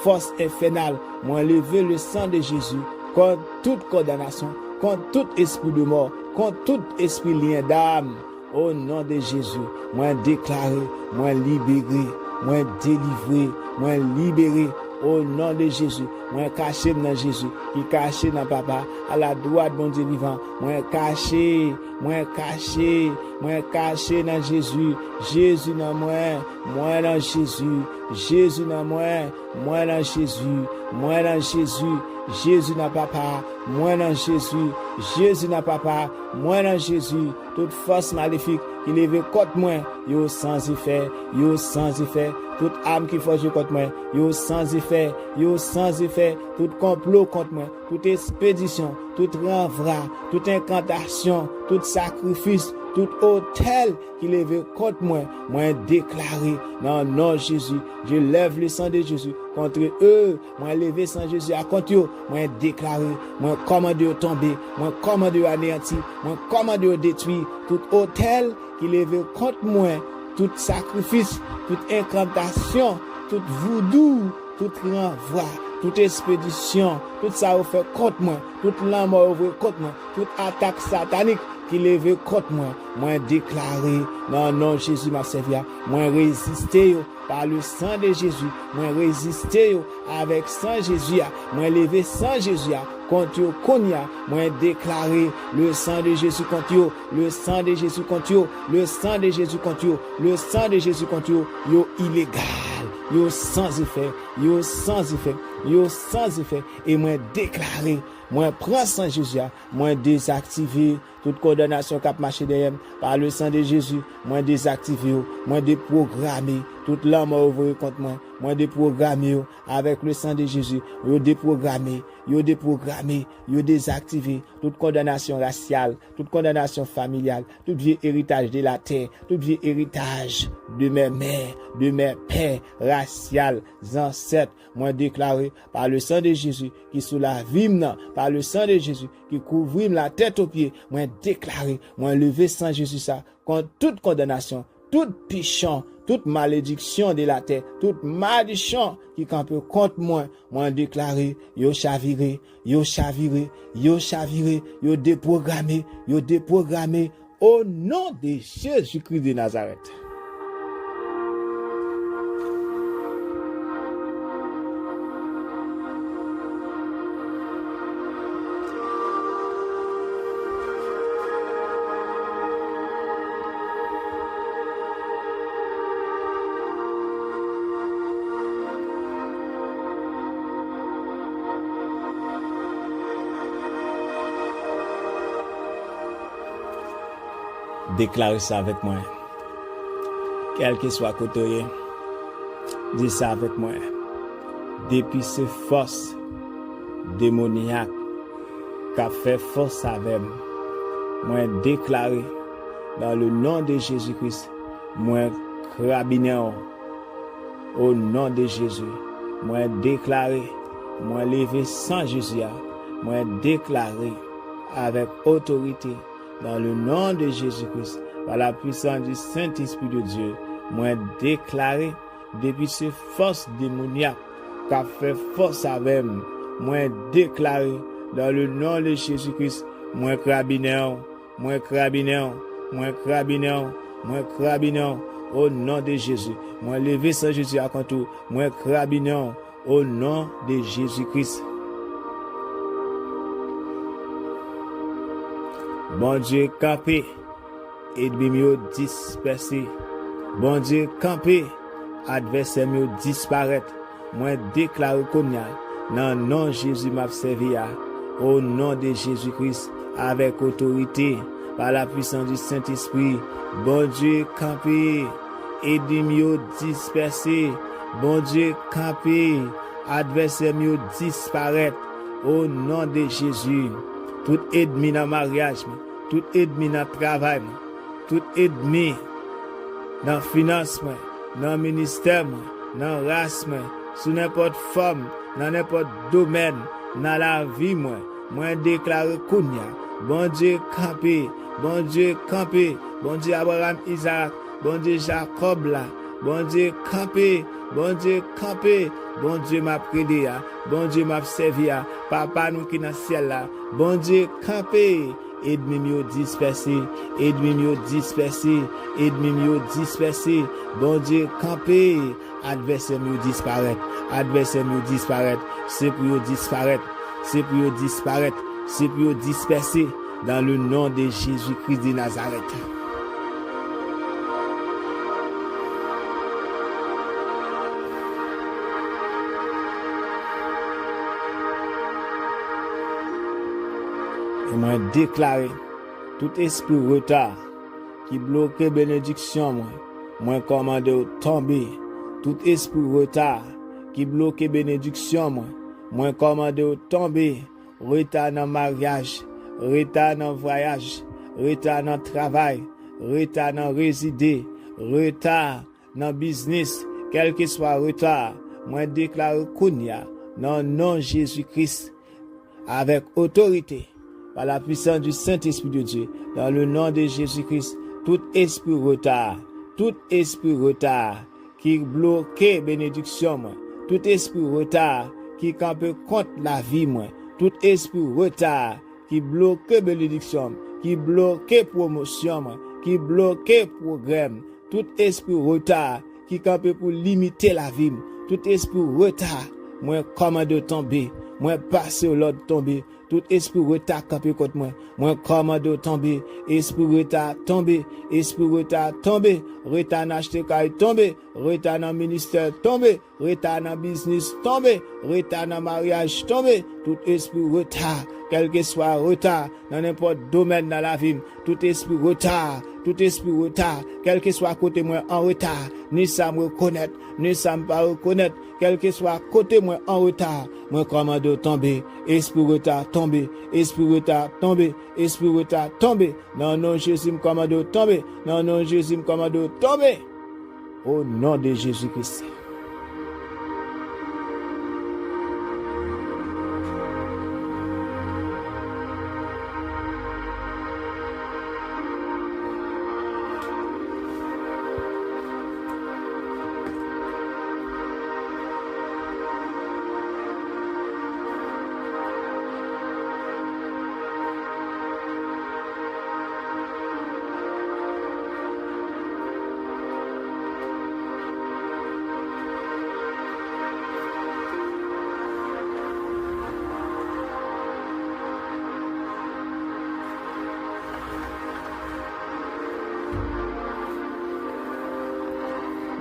force infernale, moi lever le sang de Jésus contre toute condamnation, contre tout esprit de mort, contre tout esprit lien d'âme. Au nom de Jésus, moi déclaré, moi libéré, moi délivré, moi libéré. Au nom de Jésus, moi caché dans Jésus, qui caché dans Papa, à la droite de mon Dieu vivant, moi caché dans Jésus, Jésus dans moi dans Jésus, Jésus dans moi dans Jésus, moi dans Jésus, Jésus dans Papa, moi dans Jésus, Jésus dans Papa, moi dans Jésus, toute force maléfique qui lève contre moi, yo sans effet, toute âme qui forge contre moi, yo sans effet, tout complot contre moi, toute expédition, toute renvoi, toute incantation, tout sacrifice, tout hôtel qui lève contre moi, moi déclaré dans le nom de Jésus, je lève le sang de Jésus contre eux, moi lever sang Jésus à contre eux, moi déclaré, moi commande de tomber, moi commande de anéantir, moi commande de détruire tout hôtel qui lève contre moi, tout sacrifice, toute incantation, tout voodoo, tout renvoi, toute expédition, tout ça fait contre moi, toute l'amour contre moi, toute attaque satanique qui lève contre moi, moi déclaré dans le nom de Jésus m'a servi, moi résister par le sang de Jésus, moi résister avec sang Jésus, moi lever sang Jésus contre yo konya, moi déclaré le sang de Jésus contre yo, le sang de Jésus contre yo, le sang de Jésus contre yo, le sang de Jésus contre yo illégal, yo sans effet, yo sans effet, yo sans effet, et moi déclaré, moi prends sang Jésus, moi désactiver toute condamnation qui a marché derrière par le sang de Jésus, moi désactiver, moi déprogrammer toute l'âme ouverte contre moi, moi déprogrammer avec le sang de Jésus, yo déprogrammer, yo désactiver toute condamnation raciale, toute condamnation familiale, tout vieux héritage de la terre, tout vieux héritage de mes mères, de mes pères racial, ancêtres, moi déclaré par le sang de Jésus qui sous la vie, par le sang de Jésus qui couvre la tête aux pieds, moi déclaré, moi levé sans Jésus ça contre toute condamnation, toute pichon, toute malédiction de la terre, toute malédiction qui campe contre moi, moi déclaré, yo chaviré, yo déprogrammé au nom de Jésus-Christ de Nazareth. Déclarez ça avec moi. Quel que soit côté, dis ça avec moi. Depuis ces forces démoniaques qui a fait force avec moi, déclaré dans le nom de Jésus-Christ, moi carabiner au nom de Jésus, moi déclaré, moi levé sans Jésus, moi déclaré avec autorité dans le nom de Jésus-Christ, par la puissance du Saint-Esprit de Dieu, moi déclaré depuis ces forces démoniaques qui a fait force avec moi, déclaré dans le nom de Jésus-Christ, moi carabiner au nom de Jésus, moi levé sans Jésus à contour, moi carabiner au nom de Jésus-Christ. Bon Dieu campé, ennemi yo dispersé. Bon Dieu campé, adversaire yo disparaître. Moi déclare konya, dans nom Jésus m'a servi au nom de Jésus-Christ avec autorité par la puissance du Saint-Esprit. Bon Dieu campé, ennemi yo dispersé. Bon Dieu campé, adversaire yo disparaître au nom de Jésus. tout ennemi dans mariage, tout ennemi dans travail, tout ennemi dans finance, dans ministère, dans race, sous n'importe forme, dans n'importe domaine, dans la vie, moi déclare Kounia, bon Dieu campé, bon Dieu campé, bon Dieu Abraham, Isaac, bon Dieu Jacob là, bon Dieu campé, bon Dieu campé, bon Dieu m'a prédé, bon Dieu m'a servi, papa nous qui dans le ciel là, bon Dieu campé, ennemi yo dispersé, ennemi yo dispersé, ennemi yo dispersé, bon Dieu campé, adversaire yo disparaître, adversaire yo disparaître, c'est pour yo disparaître, c'est pour yo disparaître, c'est pour yo disperser dans le nom de Jésus-Christ de Nazareth. Et moi déclarer tout esprit retard qui bloque bénédiction moi commande tomber, tout esprit retard qui bloque bénédiction moi commande tomber, retard dans mariage, retard dans voyage, retard dans travail, retard dans résider, retard dans business, quel que soit retard, moi déclare Kounia dans le nom de Jésus-Christ avec autorité par la puissance du Saint-Esprit de Dieu, dans le nom de Jésus-Christ, tout esprit retard qui bloque bénédiction, tout esprit retard qui campe contre la vie, tout esprit retard qui bloque bénédiction, qui bloque promotion, qui bloque programme, tout esprit retard qui campe pour limiter la vie, tout esprit retard, moi commande tomber, moi passer au l'ordre tomber, tout esprit retard campé contre moi commande tomber, esprit retard tomber, esprit retard tomber, retard dans acheter caille tomber, retard dans ministère tomber, retard dans business tomber, retard dans mariage tomber, tout esprit retard, quel que soit retard dans n'importe domaine dans la vie, tout esprit retard, quel que soit côté moi en retard, ni ça me reconnaître, ni ça me pas reconnaître, quel que soit côté moi en retard, moi commande tomber, esprit retard tomber, esprit retard tomber, esprit retard tomber, non non Jésus me commande tomber, non non Jésus me commande tomber, au nom de Jésus-Christ.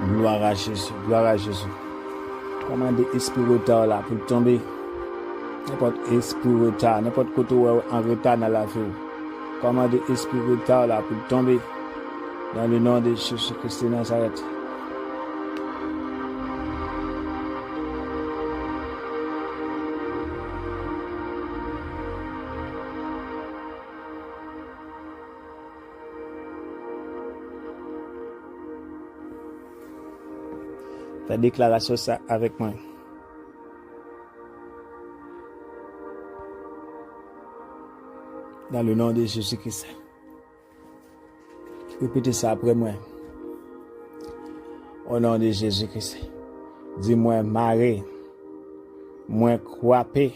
Gloire à Jésus, gloire à Jésus. Commandez esprit retard là pour tomber. N'importe esprit retard, n'importe côté en retard dans la vie. Commandez esprit retard là pour tomber. Dans le nom de Jésus-Christ de Nazareth. Ta déclaration ça avec moi. Dans le nom de Jésus-Christ. Répétez ça après moi. Au nom de Jésus-Christ. Dis-moi maré. Moi croipé.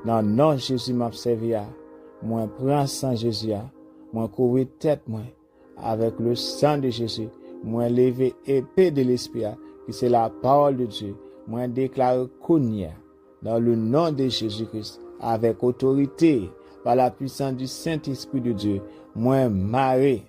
Dans le nom de Jésus m'a servi. Moi prends sang Jésus. Moi couvrir tête moi avec le sang de Jésus. Moi lever épée de l'esprit, qui c'est la parole de Dieu. Moi déclare Kounia, dans le nom de Jésus-Christ, avec autorité, par la puissance du Saint-Esprit de Dieu. Moi maré,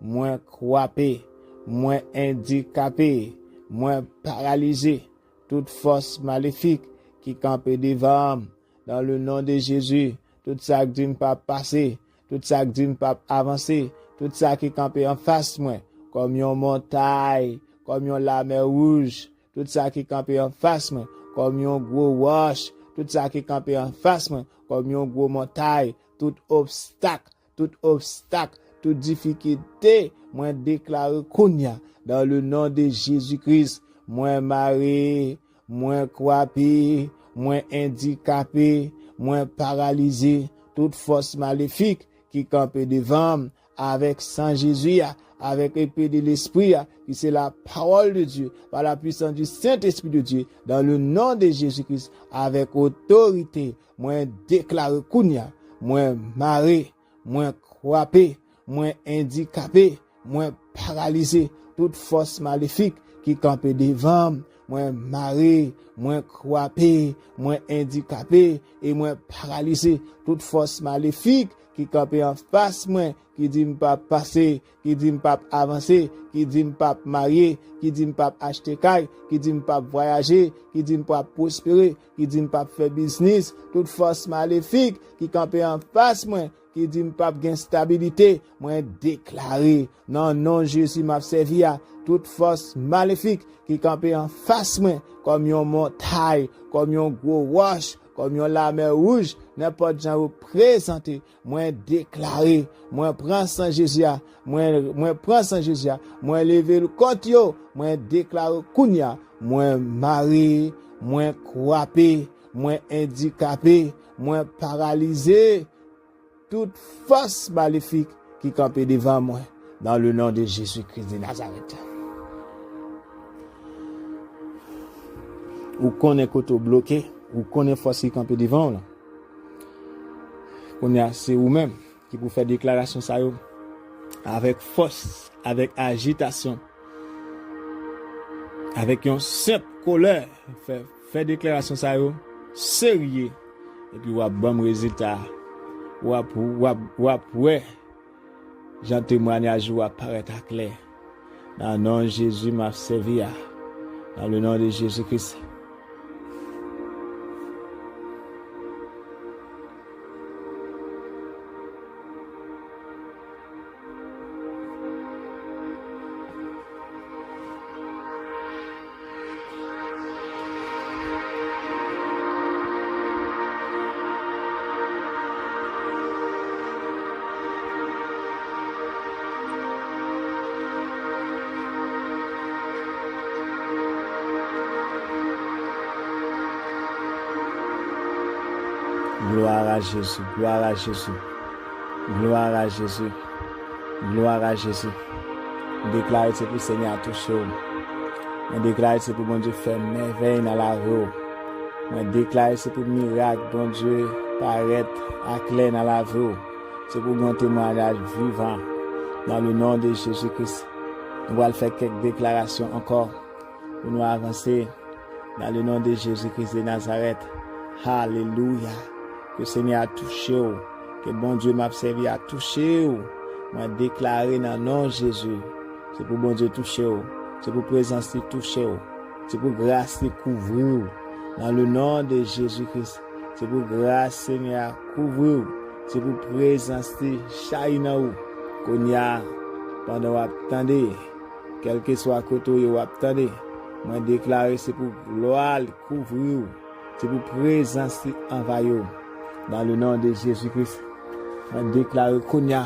moi croipé, moi handicapé, moi paralysé, toute force maléfique qui campe devant, dans le nom de Jésus, tout ça qui ne pas passer, tout ça qui ne pas avancer, tout ça qui campe en face moi. Comme une montagne, comme une la mer rouge, tout ça qui campe en face, comme un gros roche, tout ça qui campé en face moi, comme un gros montagne, tout obstacle, toute difficulté, moi déclare kounya dans le nom de Jésus-Christ, moi maré, moi croapé, moi handicapé, moi paralysé, toute force maléfique qui campe devant avec sang Jésus, avec épée de l'Esprit, qui c'est la parole de Dieu, par la puissance du Saint-Esprit de Dieu, dans le nom de Jésus-Christ, avec autorité, moi déclare kounya, moi maré, moi croapé, moi handicapé, moi paralysé, toute force maléfique qui campe devant, moi maré, moi croapé, moi handicapé et moi paralysé, toute force maléfique qui campe en face moi, qui dit m'pas passer, qui dit m'pas avancer, qui dit m'pas marier, qui dit m'pas acheter caille, qui dit m'pas voyager, qui dit m'pas prospérer, qui dit m'pas faire business, toute force maléfique qui campe en face moi, qui dit m'pas gain stabilité, moi déclarer non Jésus m'a servi à toute force maléfique qui campe en face moi comme une montagne, comme un gros roche, comme la mer rouge, n'importe gens représenté, moi déclarer, moi prends sang Jésus, moi prends sang Jésus, moi lever le compte yo, moi déclarer kounya, moi marié, moi croapé, moi handicapé, moi paralysé, toute force maléfique qui campe devant moi, dans le nom de Jésus-Christ de Nazareth. Ou connaît côté bloqué, ou connaît force qui campe devant là. C'est vous-même qui peut faire déclaration ça yo, avec force, avec agitation, avec une simple colère, faire déclaration ça yo, sérieux, et puis ou a bon résultat, ou ouais, j'en témoignage ou apparaître à clair. Dans le nom de Jésus m'a servi, dans le nom de Jésus-Christ. Gloire à Jésus, gloire à Jésus, gloire à Jésus, gloire à Jésus. On déclare c'est pour le Seigneur toucher. On déclare c'est pour bon Dieu faire merveille dans la vie. On déclare c'est pour miracle, bon Dieu paraître à clair dans la vie. C'est pour bon témoignage vivant dans le nom de Jésus-Christ. On va faire quelques déclarations encore pour nous avancer dans le nom de Jésus-Christ de Nazareth. Alléluia. Que le Seigneur a touché, que bon Dieu m'a servi à toucher, m'a déclaré dans le nom de Jésus. C'est pour bon Dieu toucher, c'est pour présence toucher, c'est pour grâce couvrir dans le nom de Jésus-Christ. C'est pour grâce Seigneur couvrir, c'est pour présence chaîne qu'on y a pendant attendez, quel que soit côté où attendez, m'a déclaré c'est pour gloire couvrir, c'est pour présence envahir. Dans le nom de Jésus-Christ, on déclare Kounia.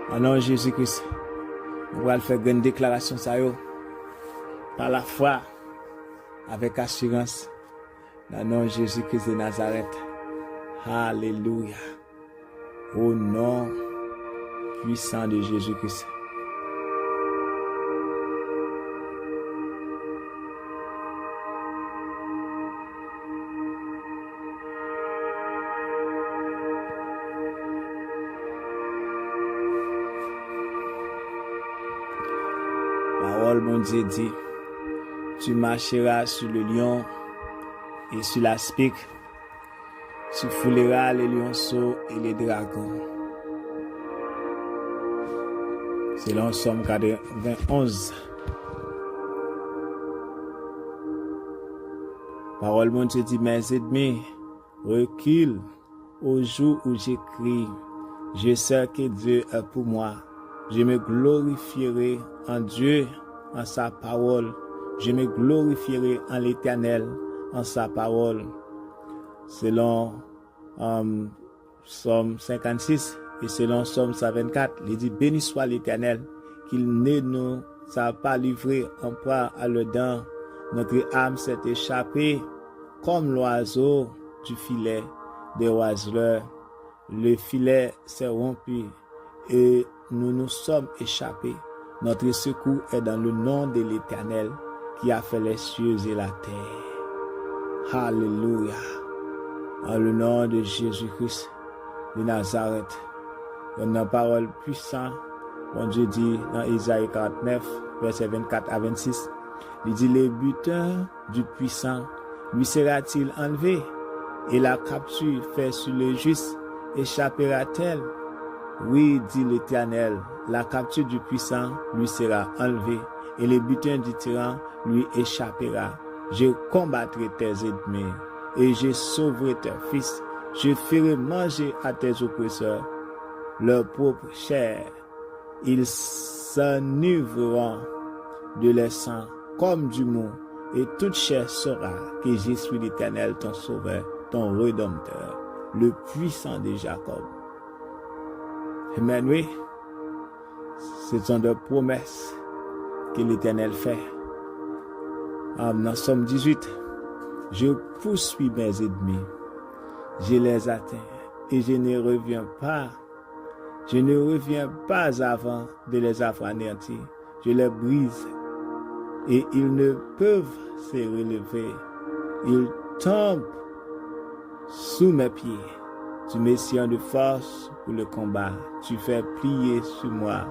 Dans le nom de Jésus-Christ, on va faire une déclaration ça yo, par la foi, avec assurance. Dans le nom de Jésus-Christ de Nazareth. Alléluia. Au nom puissant de Jésus-Christ. Parole, mon Dieu dit, tu marcheras sur le lion et sur l'aspic, tu fouleras les lionceaux et les dragons. Selon Somme 91. Parole, mon Dieu dit, mes ennemis, recule au jour où j'écris, je sais que Dieu est pour moi. Je me glorifierai en Dieu, en sa parole. Je me glorifierai en l'Éternel en sa parole. Selon Psaume 56 et selon Psaume 124, il dit béni soit l'Éternel, qu'il ne nous a pas livré en proie à le dent. Notre âme s'est échappée comme l'oiseau du filet des oiseleurs. Le filet s'est rompu et nous nous sommes échappés. Notre secours est dans le nom de l'Éternel qui a fait les cieux et la terre. Alléluia. En le nom de Jésus-Christ de Nazareth, une parole puissante, bon Dieu dit dans Isaïe 49, verset 24 à 26, il dit les butins du puissant lui sera-t-il enlevé et la capture faite sur le juste échappera-t-elle? Oui, dit l'Éternel, la capture du puissant lui sera enlevée et le butin du tyran lui échappera. Je combattrai tes ennemis et je sauverai tes fils. Je ferai manger à tes oppresseurs leur propre chair. Ils s'enivreront de leur sang comme du mou, et toute chair saura que je suis l'Éternel, ton sauveur, ton rédempteur, le puissant de Jacob. Amen, oui. Ce sont des promesses que l'Éternel fait. Dans Somme 18, je poursuis mes ennemis, je les atteins et je ne reviens pas. Je ne reviens pas avant de les avoir anéantis. Je les brise et ils ne peuvent se relever. Ils tombent sous mes pieds. Tu me tiens de force pour le combat. Tu fais plier sur moi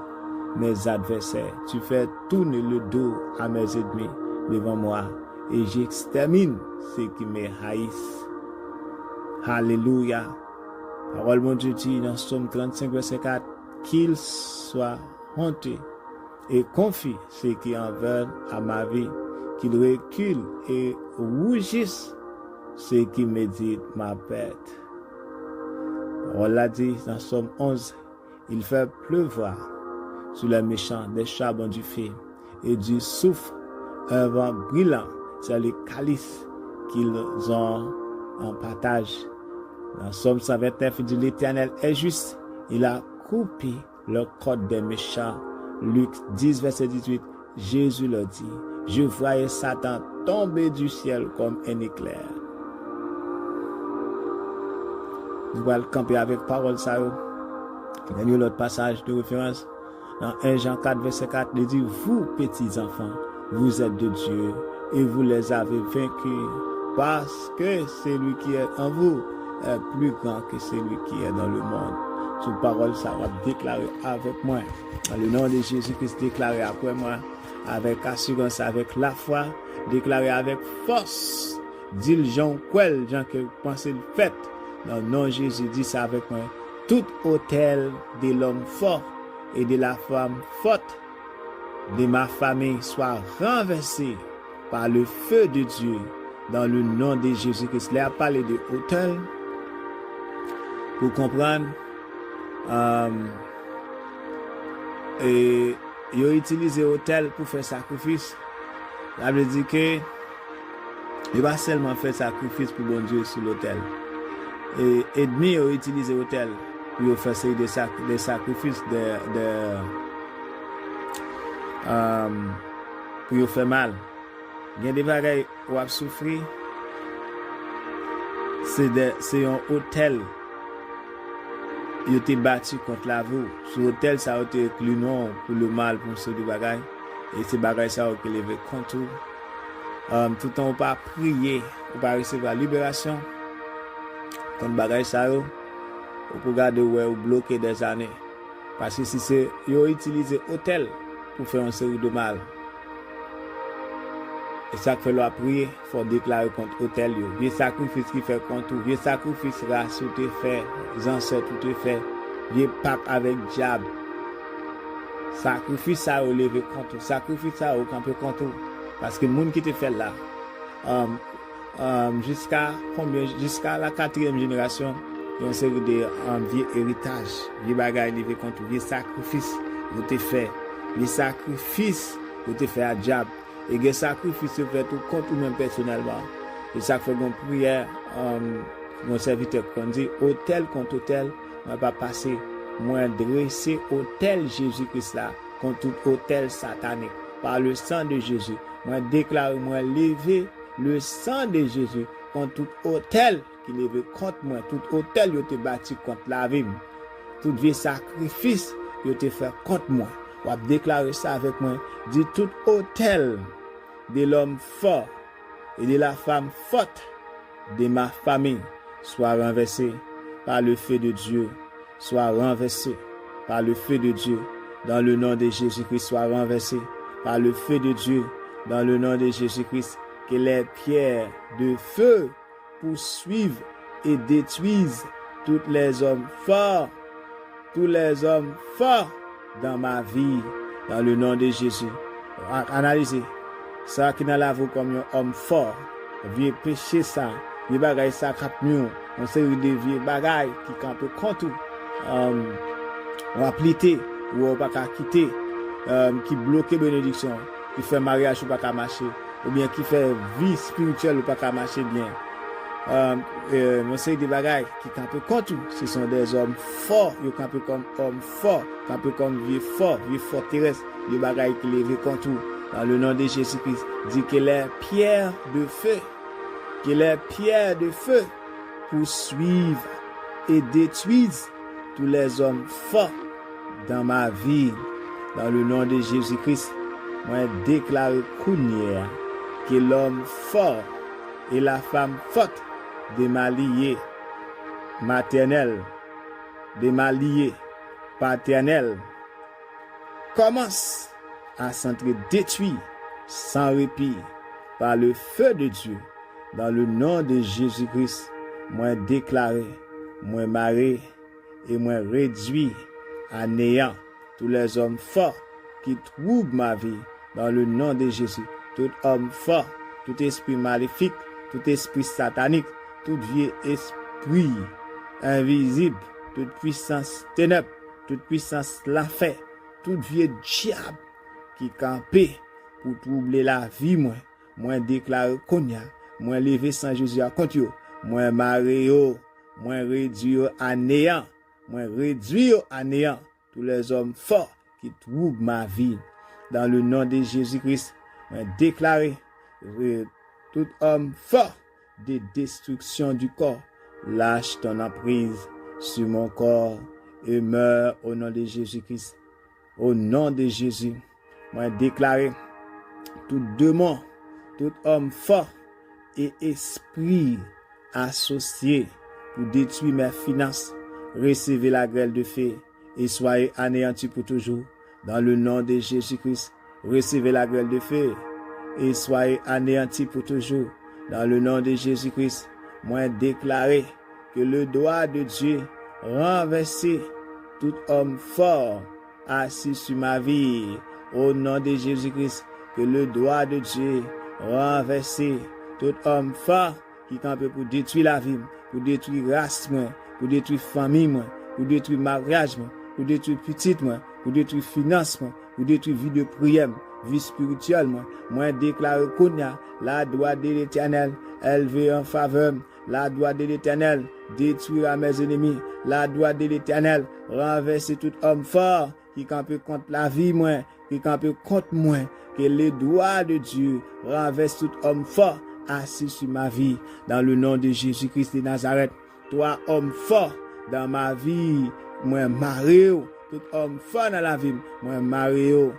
mes adversaires. Tu fais tourner le dos à mes ennemis devant moi et j'extermine ceux qui me haïssent. Alléluia. Parole mon Dieu dit dans Psaume 35, verset 4, qu'ils soient honteux et confient ceux qui en veulent à ma vie, qu'ils reculent et rougissent ceux qui méditent ma perte. On l'a dit dans Psaume 11, il fait pleuvoir sur les méchants des charbons du feu et du souffle un vent brillant sur les calices qu'ils ont en partage. Dans Psaume 129, il dit l'Éternel est juste, il a coupé le code des méchants. Luc 10, verset 18, Jésus le dit, je voyais Satan tomber du ciel comme un éclair. Nous allons camper avec parole ça. Il y a l'autre passage de référence. Dans 1 Jean 4, verset 4, il dit, vous petits enfants, vous êtes de Dieu et vous les avez vaincus parce que celui qui est en vous est plus grand que celui qui est dans le monde. Sous parole, ça va déclarer avec moi. Dans le nom de Jésus-Christ, déclarer après moi, avec assurance, avec la foi, déclarer avec force. Dit le Jean, quel Jean que pensez le fait. Dans le nom de Jésus, dit ça avec moi. Tout hôtel de l'homme fort et de la femme forte de ma famille soit renversé par le feu de Dieu. Dans le nom de Jésus-Christ. Là, parler de hôtel. Pour comprendre, et ils ont utilisé l'autel pour faire sacrifice. Ça veut dire que il va seulement faire sacrifice pour bon Dieu sur l'autel. Et ennemis ont utilisé l'autel pour faire des sacrifices pour faire mal. Il y a des bagages où on souffrir. C'est un hôtel. Il a été battu contre la vie. Sur l'hôtel, ça a été inclus non pour le mal, pour ceux du bagage. Et ces bagages, ça a été levé contre tout le temps, on pas prier, on pas recevoir la libération. Contre bagage, ça on peut garder ou bloquer des années. Parce que si c'est, ils ont utilisé l'hôtel pour faire une série de mal. Et ça fait la prier, il faut déclarer contre l'hôtel. Vieux sacrifice qui fait contre tout, vieux sacrifice race tout est fait, les ancêtres tout est fait, vieux pape avec diable. Sacrifice ça au lever contre, sacrifice ça au camper contre. Parce que le monde qui te fait là, jusqu'à la 4e génération, il y a une série de vieux héritage, vieux bagages lever contre, vieux sacrifice vous te fait, vieux sacrifice vous te fait à diable. Et les sacrifices se fait tout contre nous-mêmes personnellement. Et ça fait une prière, mon serviteur qu'on dit, hôtel contre hôtel, on va passer, moi dresser hôtel Jésus-Christ là, contre tout hôtel satanique, par le sang de Jésus. Moi déclare, moi lever le sang de Jésus contre tout hôtel qui levé contre moi, tout hôtel qui a été bâti contre la vie, tout vieux sacrifice qui a été fait contre moi. On va déclarer ça avec moi, dit tout hôtel de l'homme fort et de la femme forte de ma famille soit renversé par le feu de Dieu, soit renversé par le feu de Dieu, dans le nom de Jésus-Christ, soit renversé par le feu de Dieu, dans le nom de Jésus-Christ, que les pierres de feu poursuivent et détruisent tous les hommes forts dans ma vie, dans le nom de Jésus. Analysez ça qui n'a la vie comme un homme fort, vieux péché ça, les bagailles ça cap mieux, on série de vieux bagailles qui campent contre on va pliter ou on pas quitter, qui bloque bénédiction, qui fait mariage ou pas marcher, ou bien qui fait vie spirituelle ou pas marcher bien. On série de bagailles qui campent contre, ce sont des hommes forts, ils campent comme hommes forts, campent comme vieux forteresse, les bagailles qui lèvent contre. Dans le nom de Jésus-Christ, dit que les pierres de feu poursuivent et détruisent tous les hommes forts dans ma vie. Dans le nom de Jésus-Christ, moi déclare que l'homme fort et la femme forte de ma lignée maternelle, de ma lignée paternelle, commence à s'être détruit sans répit par le feu de Dieu. Dans le nom de Jésus-Christ, moi déclaré, moi marré et moi réduit à néant tous les hommes forts qui troublent ma vie. Dans le nom de Jésus, tout homme fort, tout esprit maléfique, tout esprit satanique, tout vieux esprit invisible, toute puissance ténèbres, toute puissance l'enfer, tout vieux diable qui campait pour troubler la vie, moi déclare konya, moi lever sans Jésus à compte yo, moi maré yo, moi réduit à néant, moi réduit à néant tous les hommes forts qui troublent ma vie. Dans le nom de Jésus-Christ, moi déclare tout homme fort de destruction du corps, lâche ton emprise sur mon corps et meurs au nom de Jésus-Christ. Au nom de Jésus, moi déclarer tout démon, tout homme fort et esprit associé pour détruire mes finances, recevez la grêle de feu et soyez anéantis pour toujours. Dans le nom de Jésus-Christ, recevez la grêle de feu et soyez anéantis pour toujours. Dans le nom de Jésus-Christ, moi déclarer que le doigt de Dieu renverse tout homme fort assis sur ma vie. Au nom de Jésus-Christ, que le doigt de Dieu renverse tout homme fort qui campe pour détruire la vie, pour détruire race, pour détruire famille, pour détruire mariage, pour détruire petite, pour détruire finance, pour détruire vie de prière, vie spirituelle. Moi déclare konya la droite de l'Éternel élevé en faveur, la droite de l'Éternel détruire à mes ennemis, la droite de l'Éternel renverser tout homme fort qui campe contre la vie, qui campe contre moi, que le doigt de Dieu renverse tout homme fort assis sur ma vie. Dans le nom de Jésus-Christ de Nazareth, toi homme fort dans ma vie, moi Mario, tout homme fort dans la vie, moi Mario,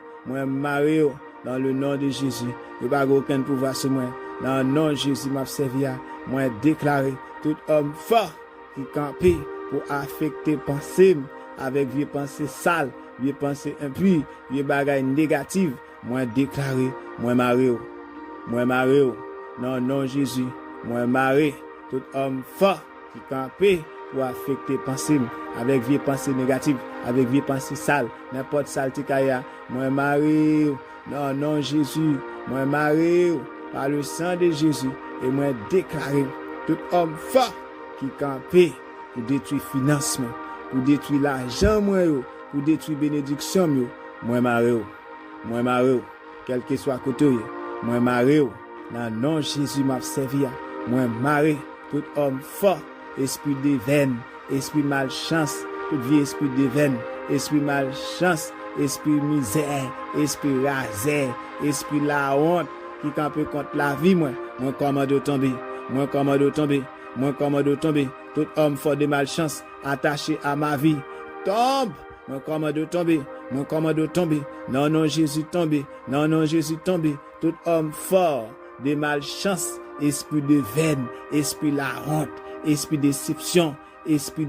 dans le nom de Jésus. Il n'y a pas aucun pouvoir sur moi. Dans le nom de Jésus, m'a servi à moi déclarer tout homme fort qui campait pour affecter pensée avec vieux pensées sales, vieux pensées impues, vieux bagailles négatives. Moi déclarer, moi Mario. Dans le nom de Jésus, moi maré, tout homme fort qui campait pour affecter pensée avec vieux pensées négatives, avec vieux pensées sales, n'importe saleté kaya. Moi Mario, dans le nom de Jésus, moi Mario, par le sang de Jésus, et moi déclarer tout homme fort qui campait pour détruire financement, pour détruire l'argent, pour détruire bénédiction, moi Mario, quel que soit côté, moi Mario, dans le nom de Jésus m'a servi, moi maré, tout homme fort, esprit de veine, esprit malchance, tout vie esprit de veine, esprit malchance, esprit misère, esprit rasé, esprit la honte, qui campe contre la vie, moi commande tomber, moi commande tomber, moi commande tomber, tout homme fort de malchance, attaché à ma vie, tombe, moi commande tomber, moi commande tomber, non, non, Jésus tomber, non, non, Jésus tomber, tout homme fort de malchance, esprit de veine, esprit la honte, esprit déception, esprit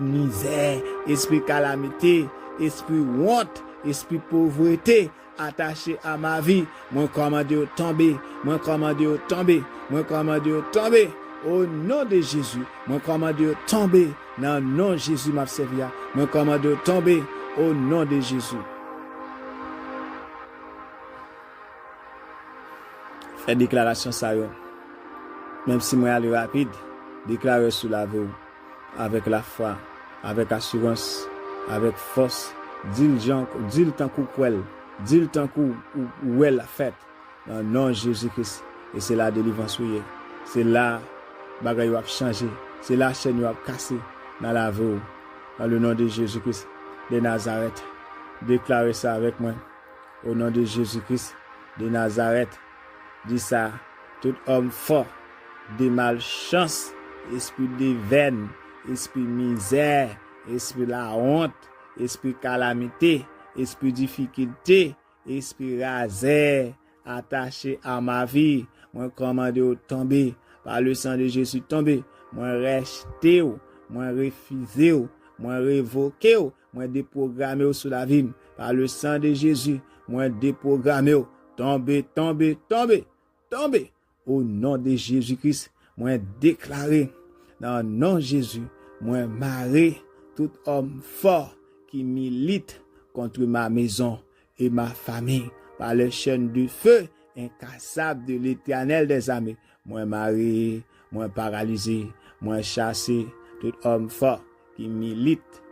misère, esprit calamité, esprit honte, esprit pauvreté, attaché à ma vie, moi commande tomber, moi commande tomber, moi commande tomber, au nom de Jésus, moi commande tomber, dans le nom de Jésus m'a servi, moi commande tomber, au nom de Jésus. Fais déclaration ça yo. Même si moi aller rapide, déclarer sur la vie avec la foi, avec assurance, avec force, dis-le tant coup quel, dis-le tant coup où elle a fait dans le nom de Jésus-Christ et c'est la délivrance ouye. C'est là bagay va changer, c'est la chaîne va casser dans la vie dans le nom de Jésus-Christ de Nazareth. Déclarez ça avec moi au nom de Jésus-Christ de Nazareth. Dis ça, tout homme fort, de malchance, esprit de veine, esprit misère, esprit la honte, esprit calamité, esprit difficulté, esprit rasé, attaché à ma vie, moi commande au tomber, par le sang de Jésus tomber, moi rejeté, moi refusé, moi révoqué, moi déprogrammé sur la vie, par le sang de Jésus, moi déprogrammé, tomber, tomber, tomber. Tomber au nom de Jésus-Christ, moi déclaré dans le nom de Jésus, moi maré tout homme fort qui milite contre ma maison et ma famille par les chaînes du feu incassable de l'Éternel des armées. Moi maré, moi paralysé, moi chassé tout homme fort qui milite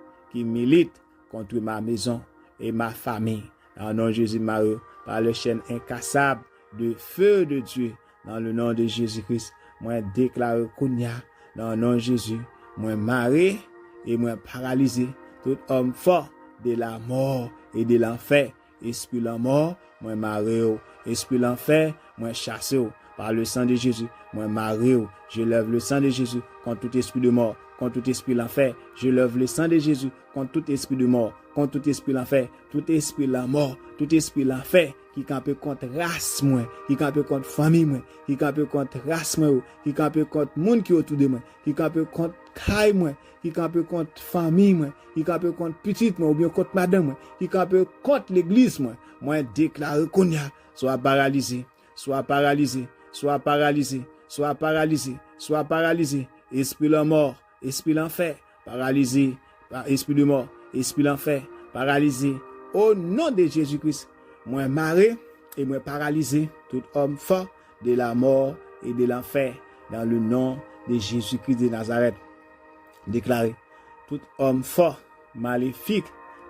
contre ma maison et ma famille. Dans le nom de Jésus maré par les chaînes incassables de feu de Dieu, dans le nom de Jésus-Christ, moi déclare Kounia, dans le nom de Jésus, moi maré et moi paralysé, tout homme fort de la mort et de l'enfer, esprit la mort, moi maré, esprit l'enfer, moi chassé, par le sang de Jésus, moi maré, je lève le sang de Jésus contre tout esprit de mort, contre tout esprit l'enfer, je lève le sang de Jésus contre tout esprit de mort, contre tout esprit l'enfer, tout esprit la mort, tout esprit l'enfer, qui campe contre race moi, qui campe contre famille moi, qui campe contre race moi, qui campe contre monde qui autour de moi, qui campe contre caille moi, qui campe contre famille moi, qui campe contre petite moi ou bien contre madame moi, qui campe contre l'église moi déclare qu'on y a soit paralysé, soit paralysé, soit paralysé, soit paralysé, soit paralysé, esprit la mort, esprit l'enfer, paralysé, esprit de mort, esprit l'enfer, paralysé au nom de Jésus-Christ. Moi maré et moi paralysé, tout homme fort de la mort et de l'enfer, dans le nom de Jésus-Christ de Nazareth. Déclaré, tout homme fort, maléfique,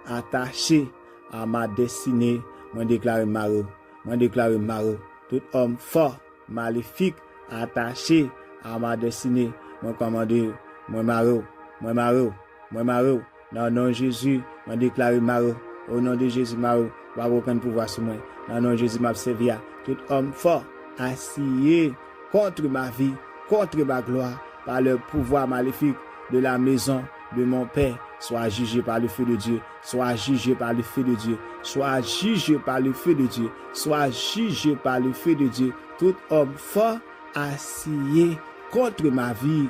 attaché à ma destinée, moi déclaré maré, moi déclaré maré, tout homme fort, maléfique, attaché à ma destinée, moi commandé, moi maré, moi maré, moi maré, dans le nom de Jésus, moi déclaré maré, au nom de Jésus maré, pas aucun pouvoir sur moi. Dans le nom de Jésus m'a servi à tout homme fort, assis contre ma vie, contre ma gloire, par le pouvoir maléfique de la maison de mon Père, soit jugé par le feu de Dieu, soit jugé par le feu de Dieu, soit jugé par le feu de Dieu, soit jugé par le feu de Dieu. Tout homme fort, assis contre ma vie,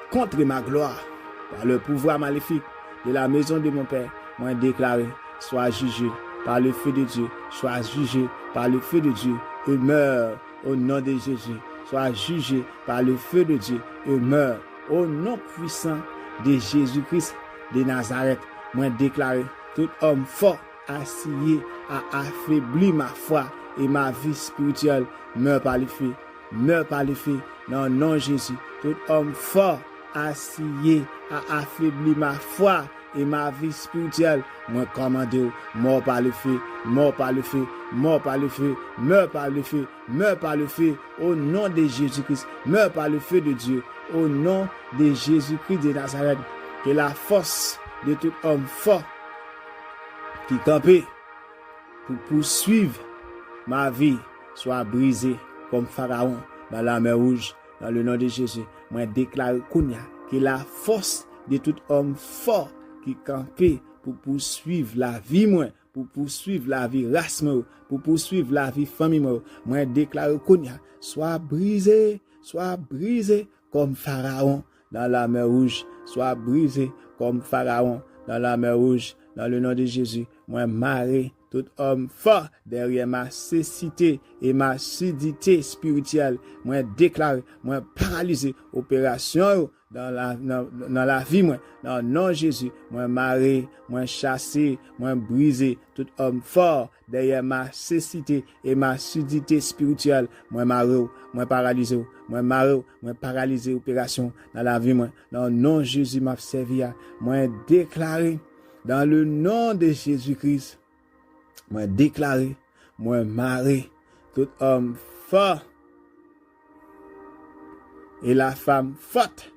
contre ma gloire, par le pouvoir maléfique de la maison de mon Père, moi déclaré, soit jugé par le feu de Dieu, soit jugé par le feu de Dieu et meurt au nom de Jésus, soit jugé par le feu de Dieu et meurt au nom puissant de Jésus-Christ de Nazareth. Moi déclaré, tout homme fort assis à affaiblir ma foi et ma vie spirituelle meurt par le feu, meurt par le feu dans le nom de Jésus. Tout homme fort assis à affaiblir ma foi et ma vie spirituelle, moi commande, mort par le feu, mort par le feu, mort par le feu, meurs par le feu, meurs par le feu, au nom de Jésus-Christ, meurs par le feu de Dieu, au nom de Jésus-Christ de Nazareth, que la force de tout homme fort qui campait pour poursuivre ma vie soit brisée comme Pharaon dans la mer Rouge, dans le nom de Jésus. Moi déclare Kounia que la force de tout homme fort qui campait pour poursuivre la vie moi, pour poursuivre la vie race moi, pour poursuivre la vie famille moi déclare Kounia soit brisé comme Pharaon dans la mer Rouge, soit brisé comme Pharaon dans la mer Rouge, dans le nom de Jésus. Moi maré tout homme fort derrière ma cécité et ma surdité spirituelle, moi déclare, moi paralysé opération dans la vie moi, dans le nom de Jésus, moi maré, moi chassé, moi brisé tout homme fort derrière ma cécité et ma surdité spirituelle, moi maré, moi paralysé, moi maré, moi paralysé opération dans la vie moi, dans le nom de Jésus m'a servi, moi déclaré dans le nom de Jésus-Christ, moi déclaré, moi maré, tout homme fort et la femme forte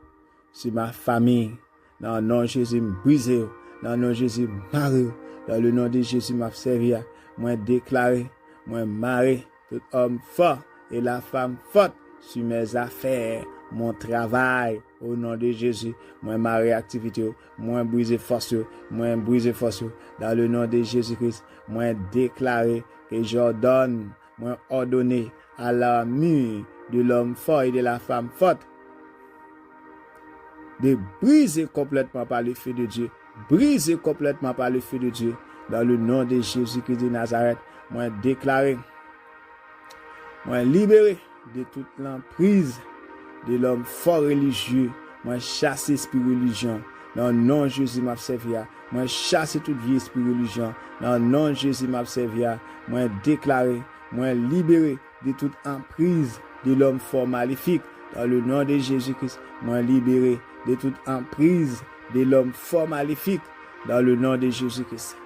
sur ma famille. Dans le nom de Jésus, brisé, dans le nom de Jésus, maré, dans le nom de Jésus, m'a servi, moi déclaré, moi maré, tout homme fort et la femme forte sur mes affaires, mon travail, au nom de Jésus, moi maré activité, moi brisé force, moi brisé force, dans le nom de Jésus-Christ, moi déclaré que j'ordonne, moi ordonné à la mue de l'homme fort et de la femme forte de briser complètement par le feu de Dieu, briser complètement par le feu de Dieu, dans le nom de Jésus-Christ de Nazareth, moi déclaré, moi libéré de toute l'emprise de l'homme fort religieux, moi chassé esprit religion, dans le nom de Jésus m'a servi, moi chassé toute vie esprit religion, dans le nom de Jésus m'a servi, moi déclaré, moi libéré de toute emprise de l'homme fort maléfique, dans le nom de Jésus-Christ, moi libéré de toute emprise de l'homme fort maléfique, dans le nom de Jésus-Christ.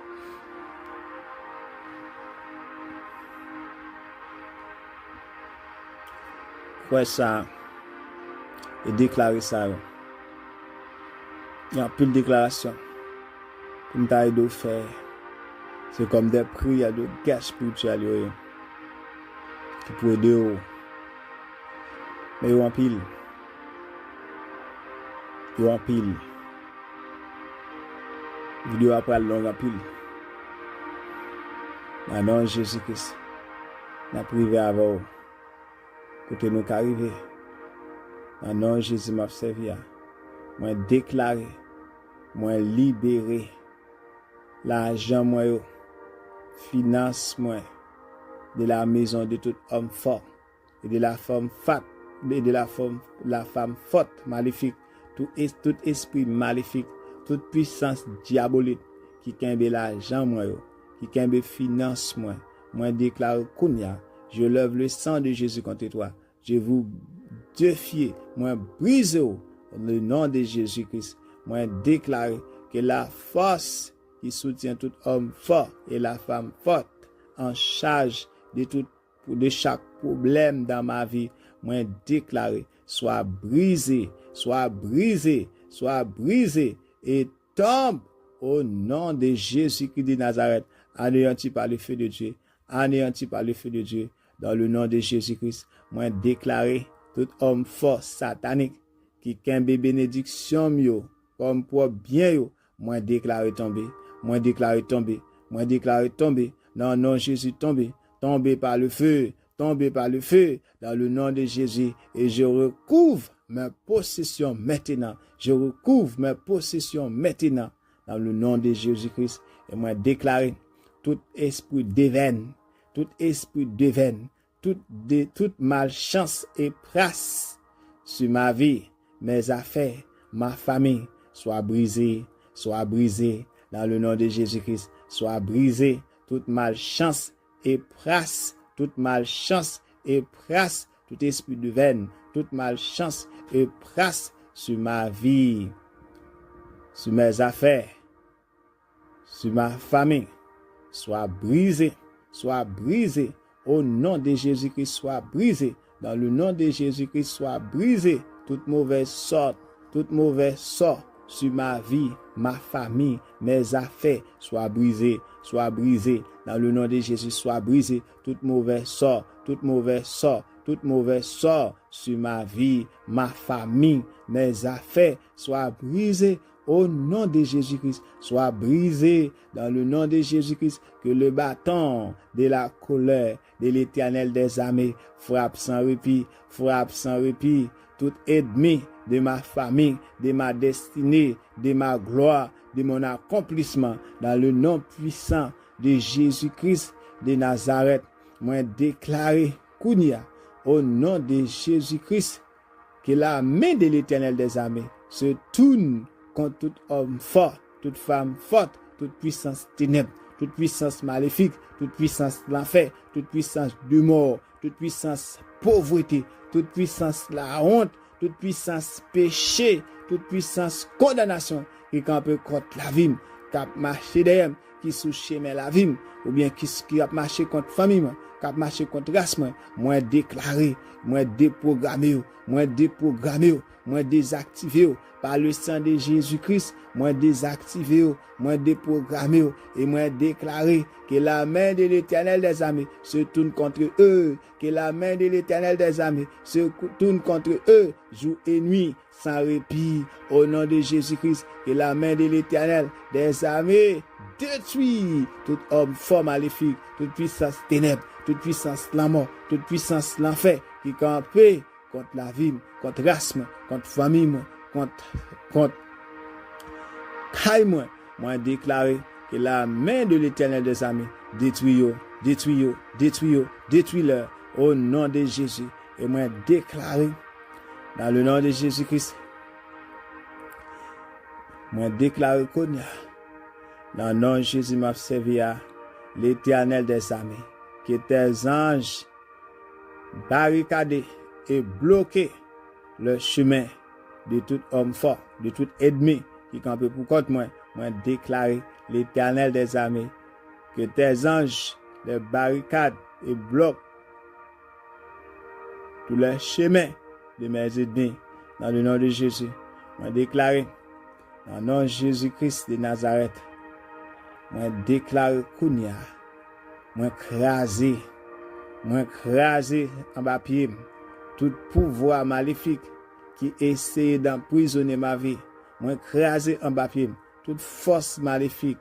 Ouais, ça, et déclarer ça. Il y a plus de déclarations. Une taille de faire. C'est comme des prières de guerre spirituelle qui peut aider. Mais ils ont en pile. Ils ont en pile. Vidéo après le long en pile. Dans le nom de Jésus-Christ, nous avons privé avant. Côté nous arriver. Dans le nom de Jésus m'a servi. Moi déclaré, moi libéré. L'argent moi finance moi de la maison de tout homme fort et de la femme fat et de la femme forte maléfique, tout esprit maléfique, toute puissance diabolique qui kembe l'argent moi qui kembe finance moi déclare Kounia, je lève le sang de Jésus contre toi, je vous défie, moi brise le nom de Jésus-Christ, moi déclare que la force qui soutient tout homme fort et la femme forte en charge de chaque problème dans ma vie, moi déclaré, soit brisé et tombe au nom de Jésus-Christ de Nazareth, anéanti par le feu de Dieu, anéanti par le feu de Dieu, dans le nom de Jésus-Christ, moi déclaré, tout homme fort satanique qui kembe bénédiction yo comme pour bien yo, moi déclaré tomber, moi déclaré tomber, moi déclaré tomber, dans le nom de Jésus tomber par le feu, tomber par le feu, dans le nom de Jésus, et je recouvre mes possessions maintenant, je recouvre mes possessions maintenant, dans le nom de Jésus-Christ, et moi déclaré tout esprit d'éveil, toute malchance et prasse sur ma vie, mes affaires, ma famille, soit brisée, dans le nom de Jésus-Christ, soit brisée, toute malchance et prasse, tout esprit de veine, toute malchance et prasse sur ma vie, sur mes affaires, sur ma famille, soit brisé, au nom de Jésus-Christ, soit brisé, dans le nom de Jésus-Christ, soit brisé, toute mauvaise sorte sur ma vie, ma famille, mes affaires, soit brisé, dans le nom de Jésus, soit brisé, toute mauvaise sorte sur ma vie, ma famille, mes affaires, soit brisé, au nom de Jésus-Christ, soit brisé dans le nom de Jésus-Christ, que le bâton de la colère de l'Éternel des armées frappe sans répit, tout ennemi de ma famille, de ma destinée, de ma gloire, de mon accomplissement, dans le nom puissant de Jésus-Christ de Nazareth. Moi déclaré, Kounia, au nom de Jésus-Christ, que la main de l'Éternel des armées se tourne contre tout homme fort, toute femme forte, toute puissance ténèbres, toute puissance maléfique, toute puissance de l'enfer, toute puissance de mort, toute puissance pauvreté, toute puissance la honte, toute puissance péché, toute puissance condamnation qui campe contre la vie, qui a marché derrière, qui sous chemin la vie, ou bien qui a marché contre famille, qui a marché contre race, moi déclaré, moi déprogrammé, moi désactivé par le sang de Jésus-Christ, moi désactivé, moi déprogrammé et moi déclaré que la main de l'Éternel des armées se tourne contre eux, que la main de l'Éternel des armées se tourne contre eux jour et nuit sans répit au nom de Jésus-Christ, que la main de l'Éternel des armées détruit tout homme fort maléfique, toute puissance ténèbres, toute puissance la mort, toute puissance l'enfer qui campait contre la vie, contre race, contre famille, contre caille moi déclaré que la main de l'Éternel des armées détruit-leur au nom de Jésus. Et moi déclaré dans le nom de Jésus-Christ, moi déclaré qu'on y a dans le nom de Jésus m'a servi à l'Éternel des armées, que tes anges barricadés et bloqués le chemin de tout homme fort, de tout ennemi qui campe pour contre moi déclaré l'Éternel des armées, que tes anges les barricadent et bloquent tout le chemin de mes ennemis dans le nom de Jésus. Moi déclaré dans le nom de Jésus-Christ de Nazareth, moi déclaré Kounia, moi crasé en bas pied tout pouvoir maléfique qui essaie d'emprisonner ma vie. Moi crasé en bas pied toute force maléfique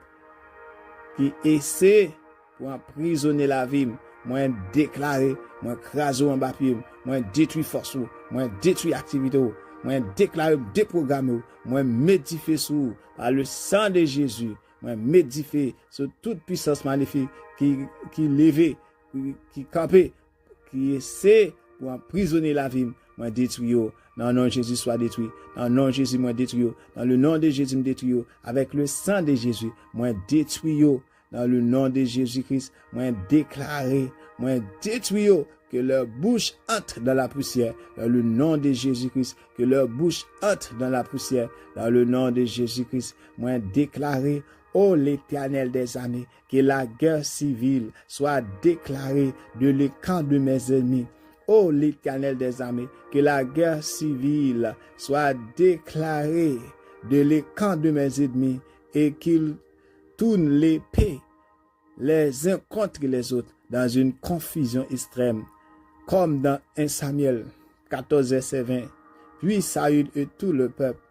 qui essaie pour emprisonner la vie. Moi déclaré, moi crasé en bas pied, moi détruit force, moi détruit activité, moi déclaré déprogrammé, moi médifié sous par le sang de Jésus. Moi médifié sur toute puissance maléfique qui levait, qui campait, qui essaie pour emprisonner la vie. Moi détruit. Dans le nom de Jésus soit détruit. Dans le nom de Jésus moi détruit. Dans le nom de Jésus me détruit. Avec le sang de Jésus moi détruit. Dans le nom de Jésus-Christ moi déclaré, moi détruit. Que leur bouche entre dans la poussière. Dans le nom de Jésus-Christ. Que leur bouche entre dans la poussière. Dans le nom de Jésus-Christ moi déclaré. Ô l'Éternel des armées, que la guerre civile soit déclarée de l'écran de mes ennemis. Ô l'Éternel des armées, que la guerre civile soit déclarée de l'écran de mes ennemis et qu'ils tournent l'épée les uns contre les autres dans une confusion extrême. Comme dans 1 Samuel 14, verset 20. Puis Saül et tout le peuple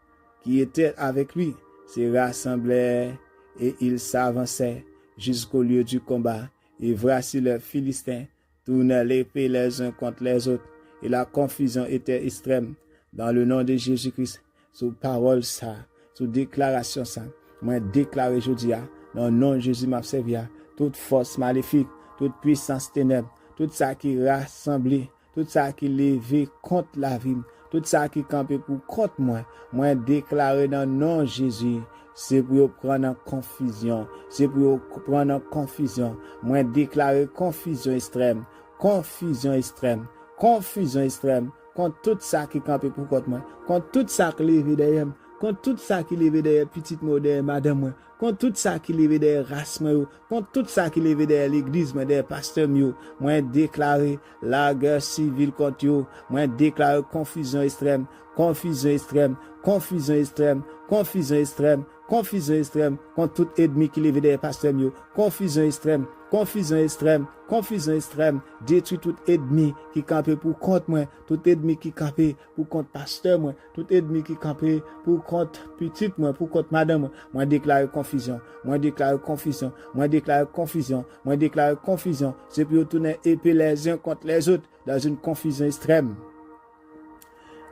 qui était avec lui se rassemblèrent et ils s'avançaient jusqu'au lieu du combat. Et voici les Philistins tournaient l'épée les uns contre les autres. Et la confusion était extrême. Dans le nom de Jésus-Christ, sous parole ça, sous déclaration ça, moi déclaré aujourd'hui, dans le nom de Jésus m'a servi, toute force maléfique, toute puissance ténèbre, tout ça qui rassemblé, tout ça qui levé contre la vie, tout ça qui campé pour contre moi déclaré dans le nom de Jésus. C'est pour prendre en confusion. C'est pour prendre en confusion. Moi déclarer confusion extrême. Confusion extrême. Confusion extrême. Contre tout ça qui campé pour contre moi. Contre tout ça qui levé derrière. contre tout ça qui levé derrière petite modèle madame moi, contre tout ça qui levé derrière race moi, contre tout ça qui levé derrière l'église moi, derrière pasteur moi déclaré la guerre civile contre yo, moi déclaré confusion extrême, confusion extrême, confusion extrême, confusion extrême, confusion extrême contre tout ennemi qui levé derrière pasteur confusion extrême, confusion extrême, confusion extrême, détruit tout ennemi qui campait pour contre moi, tout ennemi qui campait pour contre pasteur moi, tout ennemi qui campait pour contre petite moi, pour contre madame moi déclare confusion, moi déclare confusion, moi déclare confusion, moi déclare confusion, c'est pour tourner épée les uns contre les autres dans une confusion extrême.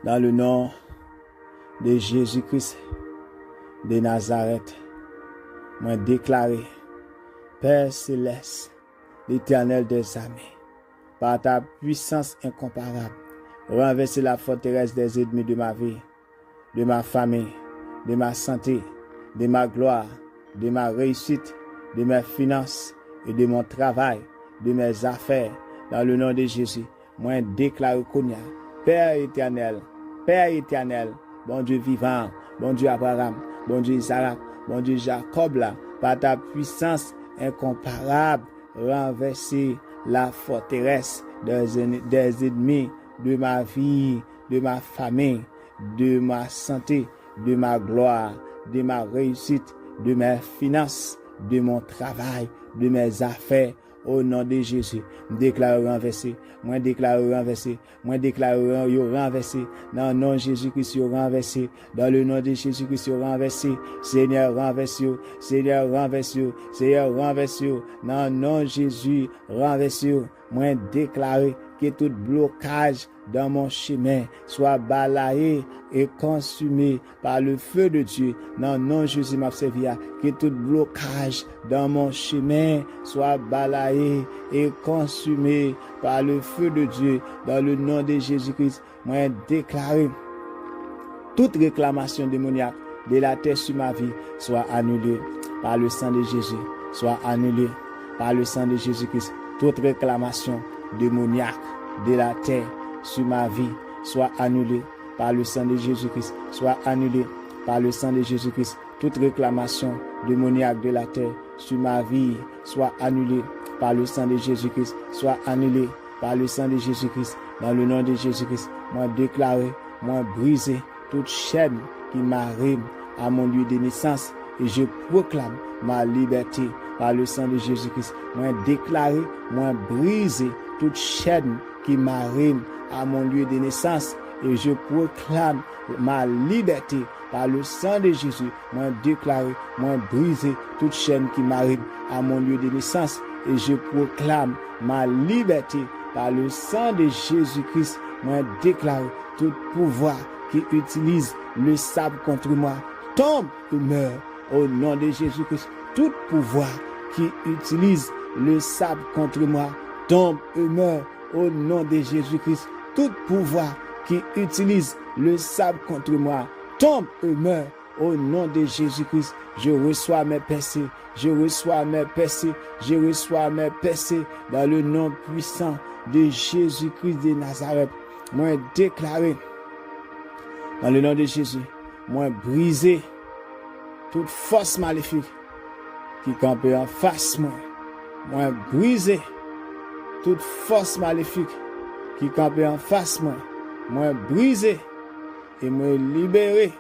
Dans le nom de Jésus-Christ de Nazareth, moi déclaré Père céleste, l'Éternel des armées, par ta puissance incomparable, renverser la forteresse des ennemis de ma vie, de ma famille, de ma santé, de ma gloire, de ma réussite, de mes finances et de mon travail, de mes affaires. Dans le nom de Jésus, moi déclare Konya, Père éternel, bon Dieu vivant, bon Dieu Abraham, bon Dieu Isaac, bon Dieu Jacob, là, par ta puissance incomparable, renverser la forteresse des ennemis de ma vie, de ma famille, de ma santé, de ma gloire, de ma réussite, de mes finances, de mon travail, de mes affaires. Au nom de Jésus, déclare renversé, moi déclare renversé, moi déclare renversé, dans le nom de Jésus-Christ renversé, dans le nom de Jésus-Christ renversé, Seigneur renversé, Seigneur renversé, Seigneur renversé, dans le nom de Jésus renversé, moi déclare que tout blocage dans mon chemin soit balayé et consumé par le feu de Dieu. Dans le nom de Jésus m'a servi, que tout blocage dans mon chemin soit balayé et consumé par le feu de Dieu. Dans le nom de Jésus-Christ, moi déclaré toute réclamation démoniaque de la terre sur ma vie soit annulée par le sang de Jésus, soit annulée par le sang de Jésus-Christ. Toute réclamation démoniaque de la terre sur ma vie soit annulée par le sang de Jésus-Christ, soit annulée par le sang de Jésus-Christ. Toute réclamation démoniaque de la terre sur ma vie soit annulée par le sang de Jésus-Christ, soit annulée par le sang de Jésus-Christ. Dans le nom de Jésus-Christ, moi déclaré, moi brisé toute chaîne qui m'arrive à mon lieu de naissance et je proclame ma liberté par le sang de Jésus-Christ. Moi déclaré, moi brisé toute chaîne qui m'arrive à mon lieu de naissance et je proclame ma liberté par le sang de Jésus. Moi déclaré, moi brisé toute chaîne qui m'arrive à mon lieu de naissance et je proclame ma liberté par le sang de Jésus-Christ. Moi déclaré tout pouvoir qui utilise le sable contre moi tombe et meurt au nom de Jésus-Christ. Tout pouvoir qui utilise le sable contre moi tombe et meurt au nom de Jésus-Christ. Tout pouvoir qui utilise le sable contre moi tombe et meurt au nom de Jésus-Christ. Je reçois mes percées, je reçois mes percées, je reçois mes percées dans le nom puissant de Jésus-Christ de Nazareth. Moi déclaré dans le nom de Jésus, moi brisé toute force maléfique qui campait en face moi. Moi brisé toute force maléfique qui campait en face moi. Moi brisé et moi libéré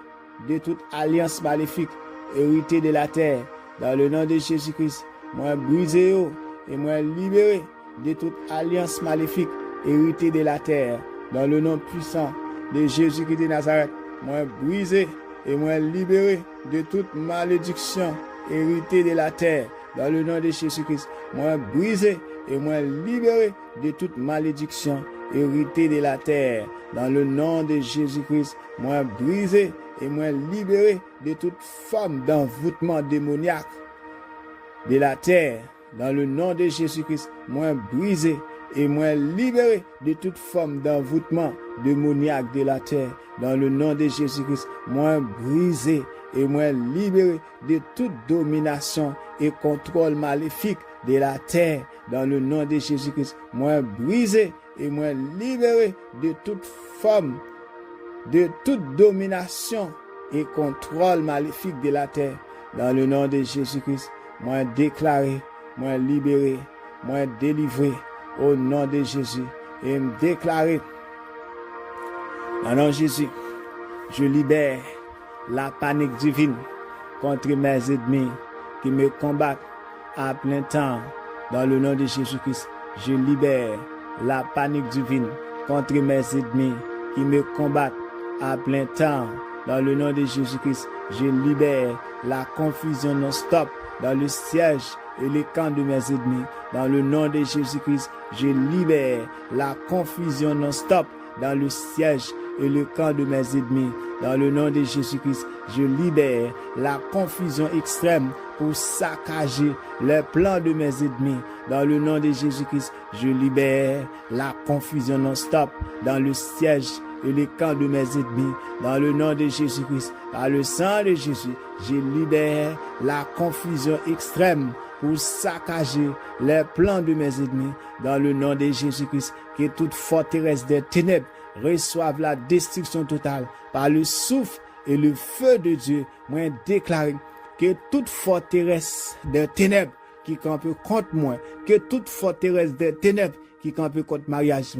de toute alliance maléfique héritée de la terre. Dans le nom de Jésus-Christ, moi brisé et moi libéré de toute alliance maléfique héritée de la terre. Dans le nom puissant de Jésus-Christ de Nazareth, moi brisé et moi libéré de toute malédiction héritée de la terre. Dans le nom de Jésus-Christ, moi brisé et moi libéré de toute malédiction héritée de la terre. Dans le nom de Jésus-Christ, moi brisé et moi libéré de toute forme d'envoûtement démoniaque de la terre. Dans le nom de Jésus-Christ, moi brisé et moi libéré de toute forme d'envoûtement démoniaque de la terre. Dans le nom de Jésus-Christ, moi brisé et moi libéré de toute domination et contrôle maléfique de la terre. Dans le nom de Jésus-Christ, moi brisé et moi libéré de toute forme, de toute domination et contrôle maléfique de la terre. Dans le nom de Jésus-Christ, moi déclaré, moi libéré, moi délivré au nom de Jésus. Et me déclarer, dans le nom de Jésus, je libère la panique divine contre mes ennemis qui me combattent à plein temps. Dans le nom de Jésus-Christ, je libère la panique divine contre mes ennemis qui me combattent à plein temps. Dans le nom de Jésus-Christ, je libère la confusion non-stop dans le siège et les camps de mes ennemis. Dans le nom de Jésus-Christ, je libère la confusion non-stop dans le siège et le camp de mes ennemis. Dans le nom de Jésus-Christ, je libère la confusion extrême pour saccager les plans de mes ennemis. Dans le nom de Jésus-Christ, je libère la confusion non-stop dans le siège et les camps de mes ennemis. Dans le nom de Jésus-Christ, par le sang de Jésus, je libère la confusion extrême pour saccager les plans de mes ennemis. Dans le nom de Jésus-Christ, que toute forteresse des ténèbres reçoive la destruction totale par le souffle et le feu de Dieu. Moi, déclare que toute forteresse des ténèbres qui campe contre moi, que toute forteresse des ténèbres qui campe contre mariage,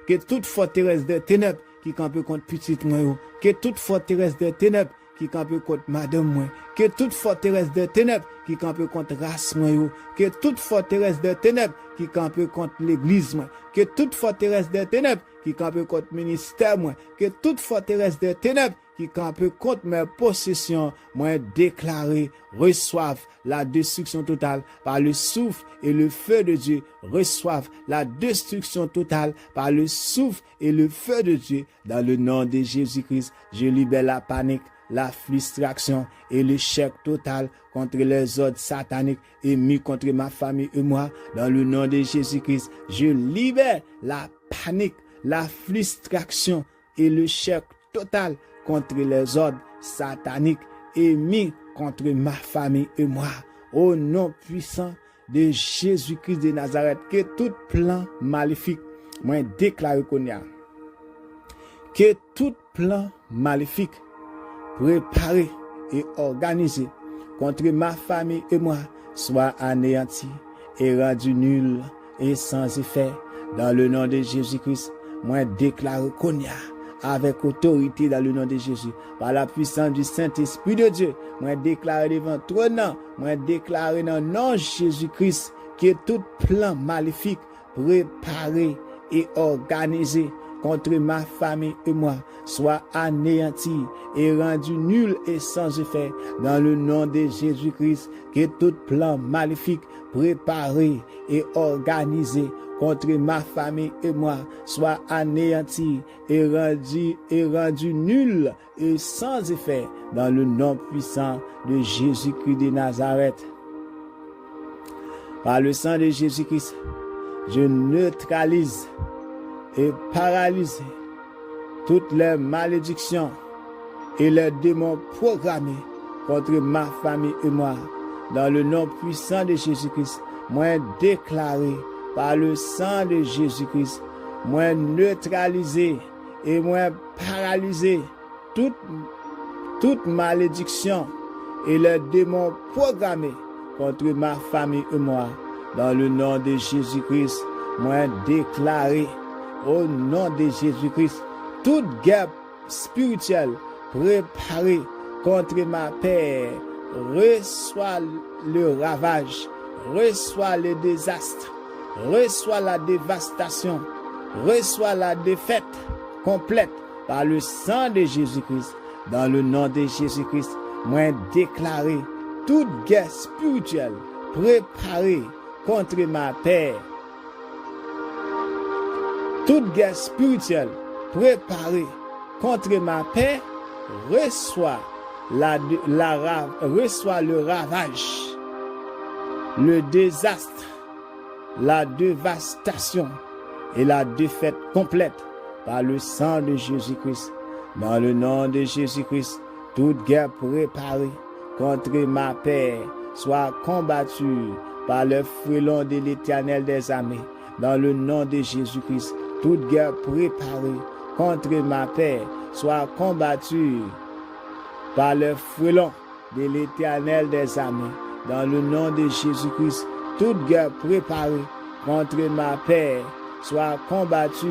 que toute forteresse des ténèbres qui campe contre petite moi, que toute forteresse des ténèbres qui campe contre madame moi, que toute forteresse des ténèbres qui campe contre race moi, que toute forteresse des ténèbres qui campe contre l'église moi, que toute forteresse des ténèbres qui campe contre ministère moi, que toute forteresse des ténèbres qui campe contre mes possessions, moi déclaré, reçoivent la destruction totale par le souffle et le feu de Dieu, reçoivent la destruction totale par le souffle et le feu de Dieu. Dans le nom de Jésus-Christ, je libère la panique, la frustration et l'échec total contre les ordres sataniques émis contre ma famille et moi. Dans le nom de Jésus-Christ, je libère la panique, la frustration et l'échec total contre les ordres sataniques émis contre ma famille et moi. Au nom puissant de Jésus-Christ de Nazareth, que tout plan maléfique, moi déclare qu'on y a, que tout plan maléfique préparé et organisé contre ma famille et moi soit anéanti et rendu nul et sans effet. Dans le nom de Jésus-Christ, moi déclare qu'on y a, avec autorité dans le nom de Jésus, par la puissance du Saint-Esprit de Dieu, moi déclare devant toi, non, moi déclare dans le nom de Jésus-Christ que tout plan maléfique préparé et organisé contre ma famille et moi soit anéanti et rendu nul et sans effet. Dans le nom de Jésus-Christ, que tout plan maléfique préparé et organisé contre ma famille et moi soit anéanti et rendu nul et sans effet. Dans le nom puissant de Jésus-Christ de Nazareth. Par le sang de Jésus-Christ, je neutralise et paralyse toutes les malédictions et les démons programmés contre ma famille et moi. Dans le nom puissant de Jésus-Christ, moi déclaré par le sang de Jésus-Christ, moi neutralisé et moi paralysé toute malédiction et les démons programmés contre ma famille et moi. Dans le nom de Jésus-Christ, moi déclaré au nom de Jésus-Christ, toute guerre spirituelle préparée contre ma paix reçoit le ravage, reçoit le désastre, reçoit la dévastation, reçoit la défaite complète par le sang de Jésus-Christ. Dans le nom de Jésus-Christ, moi déclaré toute guerre spirituelle préparée contre ma paix, toute guerre spirituelle préparée contre ma paix reçoit reçoit le ravage, le désastre, la dévastation et la défaite complète par le sang de Jésus-Christ. Dans le nom de Jésus-Christ, toute guerre préparée contre ma paix soit combattue par le frélon de l'Éternel des armées. Dans le nom de Jésus-Christ, toute guerre préparée contre ma paix soit combattue par le frelon de l'Éternel des armées. Dans le nom de Jésus-Christ, toute guerre préparée contre ma paix soit combattue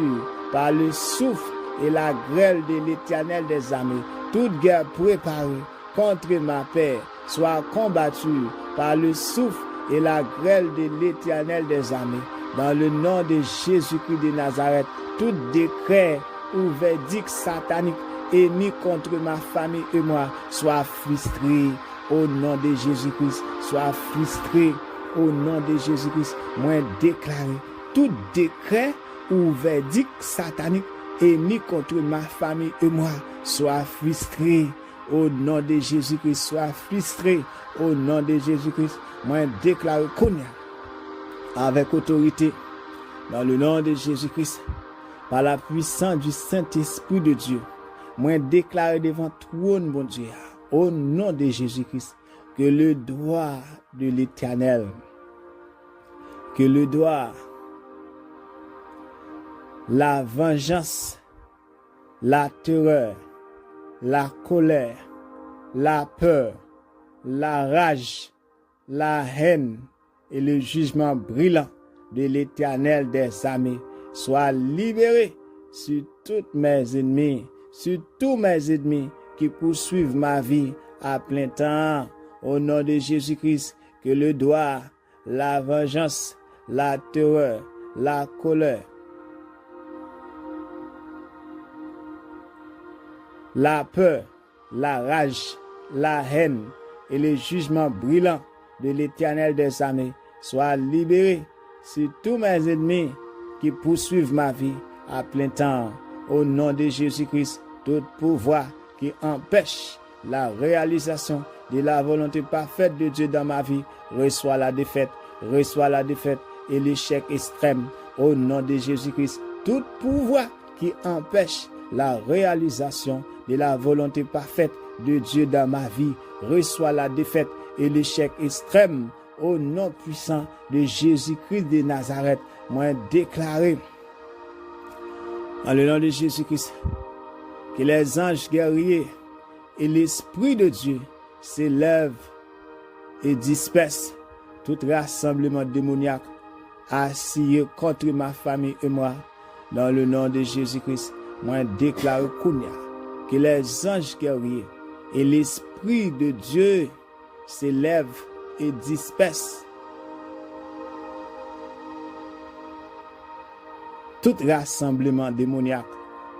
par le souffle et la grêle de l'Éternel des armées. Toute guerre préparée contre ma paix soit combattue par le souffle et la grêle de l'Éternel des armées. Dans le nom de Jésus-Christ de Nazareth, tout décret ou verdict satanique émis contre ma famille et moi soit frustré au nom de Jésus-Christ. Soit frustré au nom de Jésus-Christ. Moi déclaré tout décret ou verdict satanique émis contre ma famille et moi soit frustré au nom de Jésus-Christ. Soit frustré au nom de Jésus-Christ. Moi déclaré avec autorité dans le nom de Jésus-Christ, par la puissance du Saint-Esprit de Dieu, moi déclare devant trône, mon Dieu, au nom de Jésus-Christ, que le droit de l'Éternel, que le droit, la vengeance, la terreur, la colère, la peur, la rage, la haine et le jugement brillant de l'Éternel des armées soient libérés sur tous mes ennemis qui poursuivent ma vie à plein temps. Au nom de Jésus-Christ, que le droit, la vengeance, la terreur, la colère, la peur, la rage, la haine et le jugement brillant de l'Éternel des armées soient libérés sur tous mes ennemis qui poursuivent ma vie à plein temps. Au nom de Jésus-Christ, tout pouvoir qui empêche la réalisation de la volonté parfaite de Dieu dans ma vie reçoit la défaite et l'échec extrême. Au nom de Jésus-Christ, tout pouvoir qui empêche la réalisation de la volonté parfaite de Dieu dans ma vie reçoit la défaite et l'échec extrême. Au nom puissant de Jésus-Christ de Nazareth, moi déclaré dans le nom de Jésus-Christ que les anges guerriers et l'Esprit de Dieu s'élèvent et dispersent tout rassemblement démoniaque assis contre ma famille et moi. Dans le nom de Jésus-Christ, moi déclare que les anges guerriers et l'Esprit de Dieu s'élèvent et disperse tout rassemblement démoniaque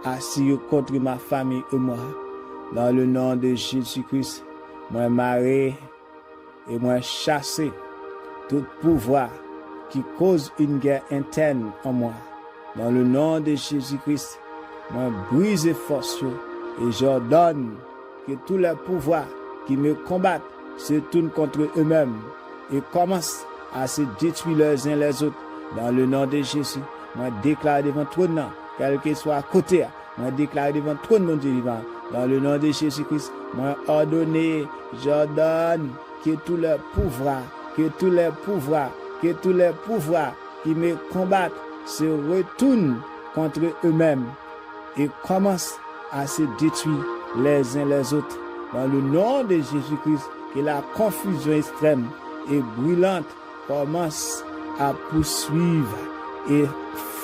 assis contre ma famille et moi. Dans le nom de Jésus-Christ, moi maré et moi chassé tout pouvoir qui cause une guerre interne en moi. Dans le nom de Jésus-Christ, moi brise force et j'ordonne que tous les pouvoirs qui me combattent se tournent contre eux-mêmes et commencent à se détruire les uns les autres. Dans le nom de Jésus, moi déclare devant trône, quel que soit à côté, moi déclare devant trône, mon Dieu vivant. Dans le nom de Jésus-Christ, moi j'ordonne que tous les pouvoirs qui me combattent se retournent contre eux-mêmes et commencent à se détruire les uns les autres. Dans le nom de Jésus-Christ, que la confusion extrême et brûlante commence à poursuivre et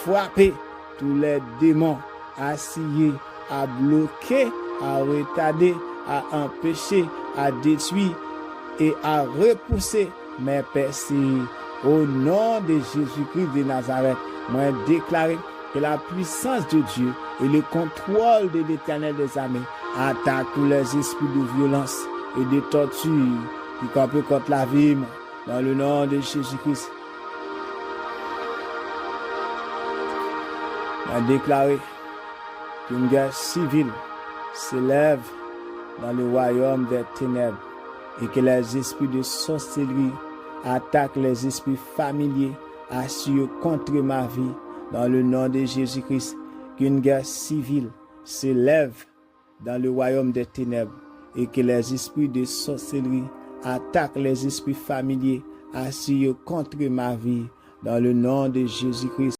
frapper tous les démons, à scier, à bloquer, à retarder, à empêcher, à détruire et à repousser mes percées. Au nom de Jésus-Christ de Nazareth, moi déclaré que la puissance de Dieu et le contrôle de l'Éternel des armées attaquent tous les esprits de violence et de torture qui campent contre la vie. Dans le nom de Jésus-Christ, moi déclaré qu'une guerre civile s'élève dans le royaume des ténèbres et que les esprits de sorcellerie attaquent les esprits familiers assis contre ma vie. Dans le nom de Jésus-Christ, qu'une guerre civile s'élève dans le royaume des ténèbres et que les esprits de sorcellerie attaquent les esprits familiers assis contre ma vie. Dans le nom de Jésus-Christ.